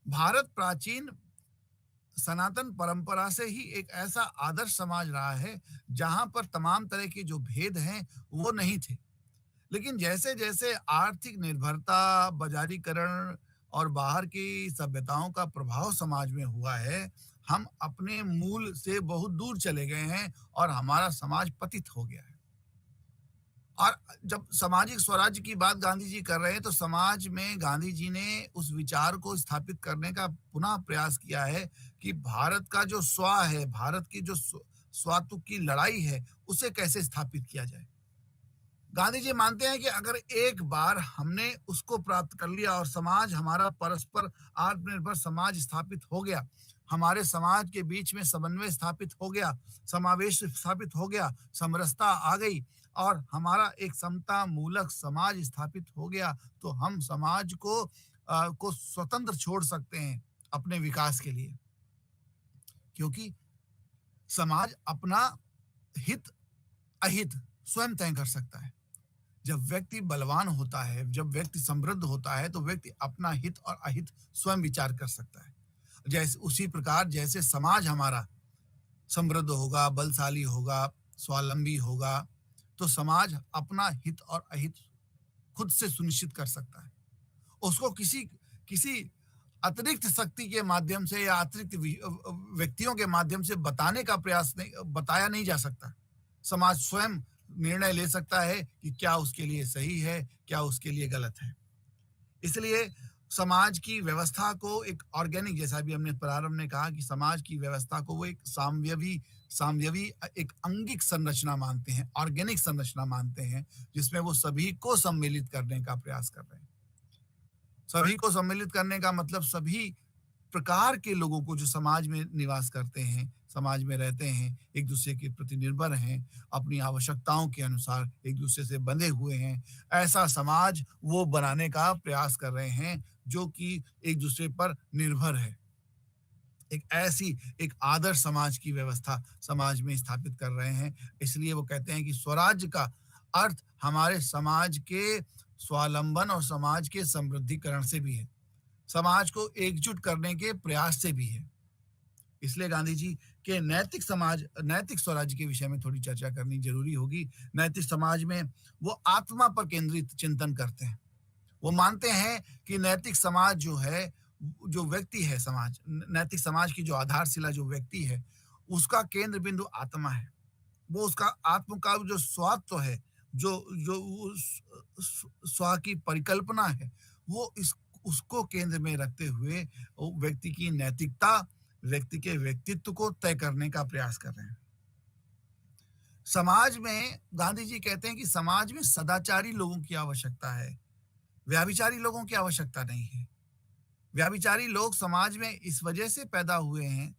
Speaker 1: भारत प्राचीन सनातन परंपरा से ही एक ऐसा आदर्श समाज रहा है जहां पर तमाम तरह के जो भेद हैं वो नहीं थे। लेकिन जैसे-जैसे आर्थिक निर्भरता, बाज़ारीकरण और बाहर की सभ्यताओं का प्रभाव समाज में हुआ है, हम अपने मूल से बहुत दूर चले गए हैं और हमारा समाज पतित हो गया है। और जब सामाजिक स्वराज्य की बात गांधी जी कर रहे हैं, तो समाज में गांधी जी ने उस विचार को स्थापित करने का पुनः प्रयास किया है कि भारत का जो स्व है, भारत की जो स्वात्व की लड़ाई है, उसे कैसे स्थापित किया जाए। गांधी जी मानते हैं कि अगर एक बार हमने उसको प्राप्त कर लिया और समाज हमारा परस्पर आत्मनिर्भर समाज स्थापित हो गया, हमारे समाज के बीच में समन्वय स्थापित हो गया, समावेश स्थापित हो गया, समरसता आ गई और हमारा एक समता मूलक समाज स्थापित हो गया, तो हम समाज को स्वतंत्र छोड़ सकते हैं अपने विकास के लिए, क्योंकि समाज अपना हित अहित स्वयं तय कर सकता है। जब व्यक्ति बलवान होता है, जब व्यक्ति समृद्ध होता है, तो व्यक्ति अपना हित और अहित स्वयं विचार कर सकता है। जैसे उसी प्रकार जैसे समाज हमारा समृद्ध होगा, बलशाली होगा, स्वावलंबी होगा, तो समाज अपना हित और अहित खुद से सुनिश्चित कर सकता है। उसको किसी किसी अतिरिक्त शक्ति के माध्यम से या अतिरिक्त व्यक्तियों के माध्यम से बताया नहीं जा सकता। समाज स्वयं निर्णय ले सकता है कि क्या उसके लिए सही है, क्या उसके लिए गलत है। इसलिए समाज की व्यवस्था को एक ऑर्गेनिक, जैसा भी हमने प्रारंभ में कहा कि समाज की व्यवस्था को वो एक साम्यवी एक अंगिक संरचना मानते हैं, ऑर्गेनिक संरचना मानते हैं, जिसमें वो सभी को सम्मिलित करने का प्रयास कर रहे हैं। सभी को सम्मिलित करने का मतलब सभी प्रकार के लोगों को जो समाज में निवास करते हैं, समाज में रहते हैं, एक दूसरे के प्रति निर्भर हैं, अपनी आवश्यकताओं के अनुसार एक दूसरे से बंधे हुए हैं, ऐसा समाज वो बनाने का प्रयास कर रहे हैं जो कि एक दूसरे पर निर्भर है। एक ऐसी एक आदर्श समाज की व्यवस्था समाज में स्थापित कर रहे हैं। इसलिए वो कहते हैं कि स्वराज्य का अर्थ हमारे समाज के स्वावलंबन और समाज के समृद्धिकरण से भी है, समाज को एकजुट करने के प्रयास से भी है। इसलिए गांधी जी के नैतिक स्वराज्य के विषय में थोड़ी चर्चा करनी जरूरी होगी। नैतिक समाज में वो आत्मा पर केंद्रित चिंतन करते हैं। वो मानते हैं कि नैतिक समाज जो है, जो व्यक्ति है, नैतिक समाज की जो आधारशिला जो व्यक्ति है, उसका केंद्र बिंदु आत्मा है। वो उसका आत्म का जो स्वात्व है, जो जो स्व की परिकल्पना है, वो इस उसको केंद्र में रखते हुए वो व्यक्ति की नैतिकता, व्यक्ति के व्यक्तित्व को तय करने का प्रयास कर रहे हैं। समाज में गांधी जी कहते हैं कि समाज में सदाचारी लोगों की आवश्यकता है, व्याभिचारी लोगों की आवश्यकता नहीं है। व्याभिचारी लोग समाज में इस वजह से पैदा हुए हैं,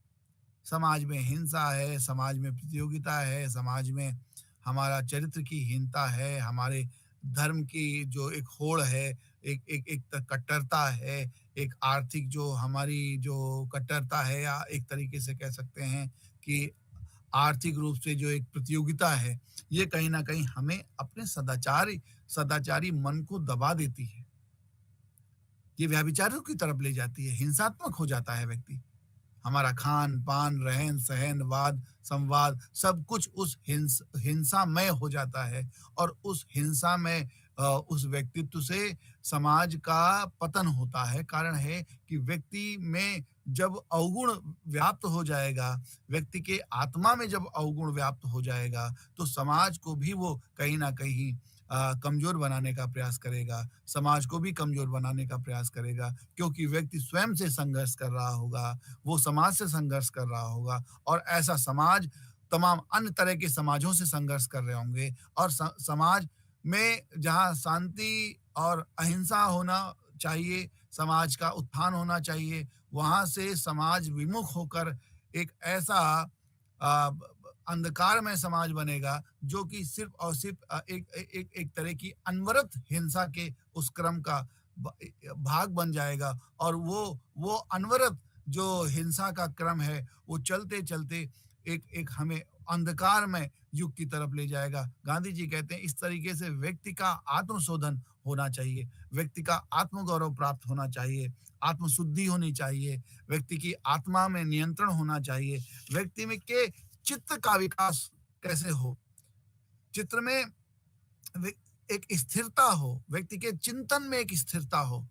Speaker 1: समाज में हिंसा है, समाज में प्रतियोगिता है, समाज में हमारा चरित्र की हीनता है, हमारे धर्म की जो एक होड़ है, एक कट्टरता है, एक आर्थिक जो हमारी जो कट्टरता है, या एक तरीके से कह सकते हैं कि आर्थिक रूप से जो एक प्रतियोगिता है, ये कहीं न कहीं हमें अपने सदाचारी मन को दबा देती है। ये व्यभिचारियों की तरफ ले जाती है, हिंसात्मक हो जाता है व्यक्ति। हमारा खान-पान, रहन-सहन, वाद-संवाद सब कुछ उस हिंसामय हो जाता है, और उस हिंसा में उस व्यक्तित्व से समाज का पतन होता है। कारण है कि व्यक्ति में जब अवगुण व्याप्त हो जाएगा, व्यक्ति के आत्मा में जब अवगुण व्याप्त हो जाएगा, तो समाज को भी वो कहीं न कहीं कमज़ोर बनाने का प्रयास करेगा, समाज को भी कमज़ोर बनाने का प्रयास करेगा, क्योंकि व्यक्ति स्वयं से संघर्ष कर रहा होगा, वो समाज से संघर्ष कर रहा होगा, और ऐसा समाज तमाम अन्य तरह के समाजों से संघर्ष कर रहे होंगे, और समाज में जहाँ शांति और अहिंसा होना चाहिए, समाज का उत्थान होना चाहिए, वहाँ से समाज विमुख होकर एक ऐसा अंधकारमय समाज बनेगा जो कि सिर्फ और सिर्फ एक तरह की अनवरत हिंसा के उस क्रम का भाग बन जाएगा, और वो अनवरत जो हिंसा का क्रम है वो चलते चलते एक हमें अंधकार में युग की तरफ ले जाएगा। गांधी जी कहते हैं इस तरीके से व्यक्ति का आत्मशोधन होना चाहिए, व्यक्ति का आत्मगौरव प्राप्त होना चाहिए, आत्मशुद्धि होनी चाहिए, व्यक्ति की आत्मा में नियंत्रण होना चाहिए, व्यक्ति में के चित्त का विकास कैसे हो, चित्र में एक स्थिरता हो, व्यक्ति के चिंतन में एक स्थिरता हो,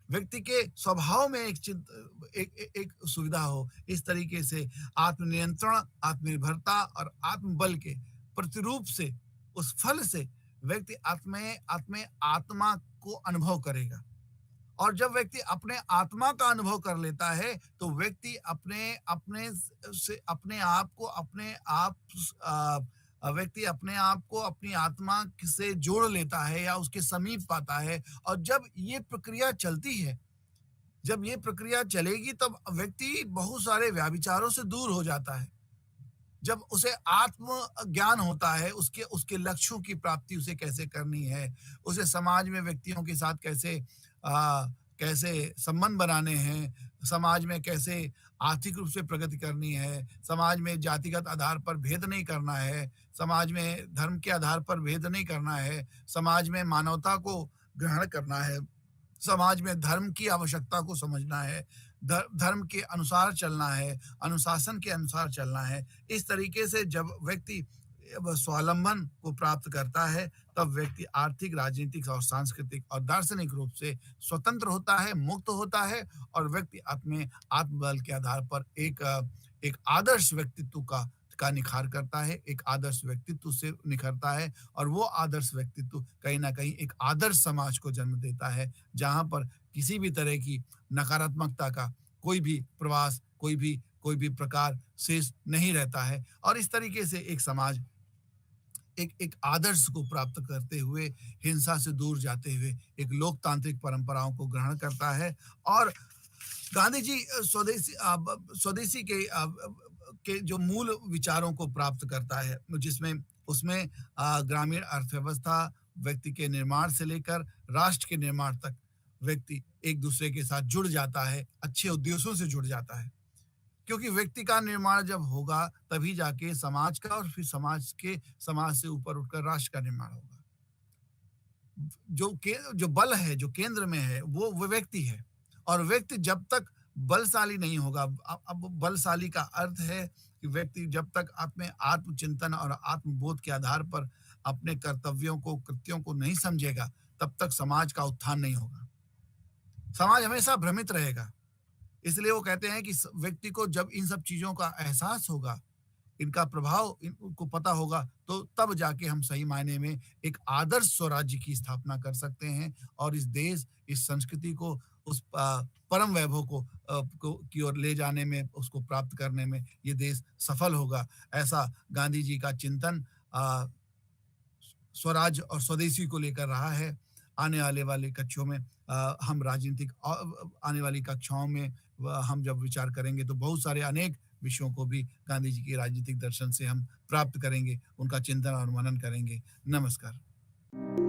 Speaker 1: व्यक्ति के स्वभाव में एक सुविधा हो। इस तरीके से आत्मनियंत्रण, आत्मनिर्भरता और आत्मबल के प्रतिरूप से, उस फल से व्यक्ति आत्मा को अनुभव करेगा। और जब व्यक्ति अपने आत्मा का अनुभव कर लेता है, तो व्यक्ति व्यक्ति अपने आप को अपनी आत्मा से जोड़ लेता है या उसके समीप पाता है। और जब ये प्रक्रिया चलती है, जब ये प्रक्रिया चलेगी, तब व्यक्ति बहुत सारे व्याभिचारों से दूर हो जाता है। जब उसे आत्म ज्ञान होता है, उसके लक्ष्यों की प्राप्ति उसे कैसे करनी है, उसे समाज में व्यक्तियों के साथ कैसे संबंध बनाने हैं, समाज में कैसे आर्थिक रूप से प्रगति करनी है, समाज में जातिगत आधार पर भेद नहीं करना है, समाज में धर्म के आधार पर भेद नहीं करना है, समाज में मानवता को ग्रहण करना है, समाज में धर्म की आवश्यकता को समझना है, धर्म के अनुसार चलना है, अनुशासन के अनुसार चलना है। इस तरीके से जब व्यक्ति स्वावलंबन को प्राप्त करता है, तब व्यक्ति आर्थिक, राजनीतिक और सांस्कृतिक और दार्शनिक रूप से स्वतंत्र होता है, मुक्त होता है, और व्यक्ति अपने आत्मबल के आधार पर एक आदर्श व्यक्तित्व का निखार करता है, एक आदर्श व्यक्तित्व से निखरता है, और वो आदर्श व्यक्तित्व कहीं न कहीं एक आदर्श समाज को जन्म देता है, जहाँ पर किसी भी तरह की नकारात्मकता का कोई भी प्रवास, कोई भी प्रकार शेष नहीं रहता है। और इस तरीके से एक समाज एक आदर्श को प्राप्त करते हुए, हिंसा से दूर जाते हुए एक लोकतांत्रिक परंपराओं को ग्रहण करता है, और गांधी जी स्वदेशी के जो मूल विचारों को प्राप्त करता है, जिसमें उसमें ग्रामीण अर्थव्यवस्था, व्यक्ति के निर्माण से लेकर राष्ट्र के निर्माण तक व्यक्ति एक दूसरे के साथ जुड़ जाता है, अच्छे उद्देश्यों से जुड़ जाता है। क्योंकि व्यक्ति का निर्माण जब होगा तभी जाके समाज का, और फिर समाज से ऊपर उठकर राष्ट्र का निर्माण होगा। जो बल है, जो केंद्र में है, वो व्यक्ति है, और व्यक्ति जब तक बलशाली नहीं होगा, अब बलशाली का अर्थ है कि व्यक्ति जब तक अपने आत्मचिंतन और आत्मबोध के आधार पर अपने कर्तव्यों को, कृत्यों को नहीं समझेगा, तब तक समाज का उत्थान नहीं होगा। समाज हमेशा भ्रमित रहेगा। इसलिए वो कहते हैं कि व्यक्ति को जब इन सब चीजों का एहसास होगा, इनका प्रभाव इनको पता होगा, तो तब जाके हम सही मायने में एक आदर्श स्वराज्य की स्थापना कर सकते हैं, और इस देश, इस संस्कृति को, उस परम वैभव की ओर ले जाने में, उसको प्राप्त करने में ये देश सफल होगा। ऐसा गांधी जी का चिंतन स्वराज और स्वदेशी को लेकर रहा है। आने वाले वाले कक्षों में हम राजनीतिक आने वाली कक्षाओं में हम जब विचार करेंगे तो बहुत सारे अनेक विषयों को भी गांधी जी के राजनीतिक दर्शन से हम प्राप्त करेंगे, उनका चिंतन और मनन करेंगे। नमस्कार।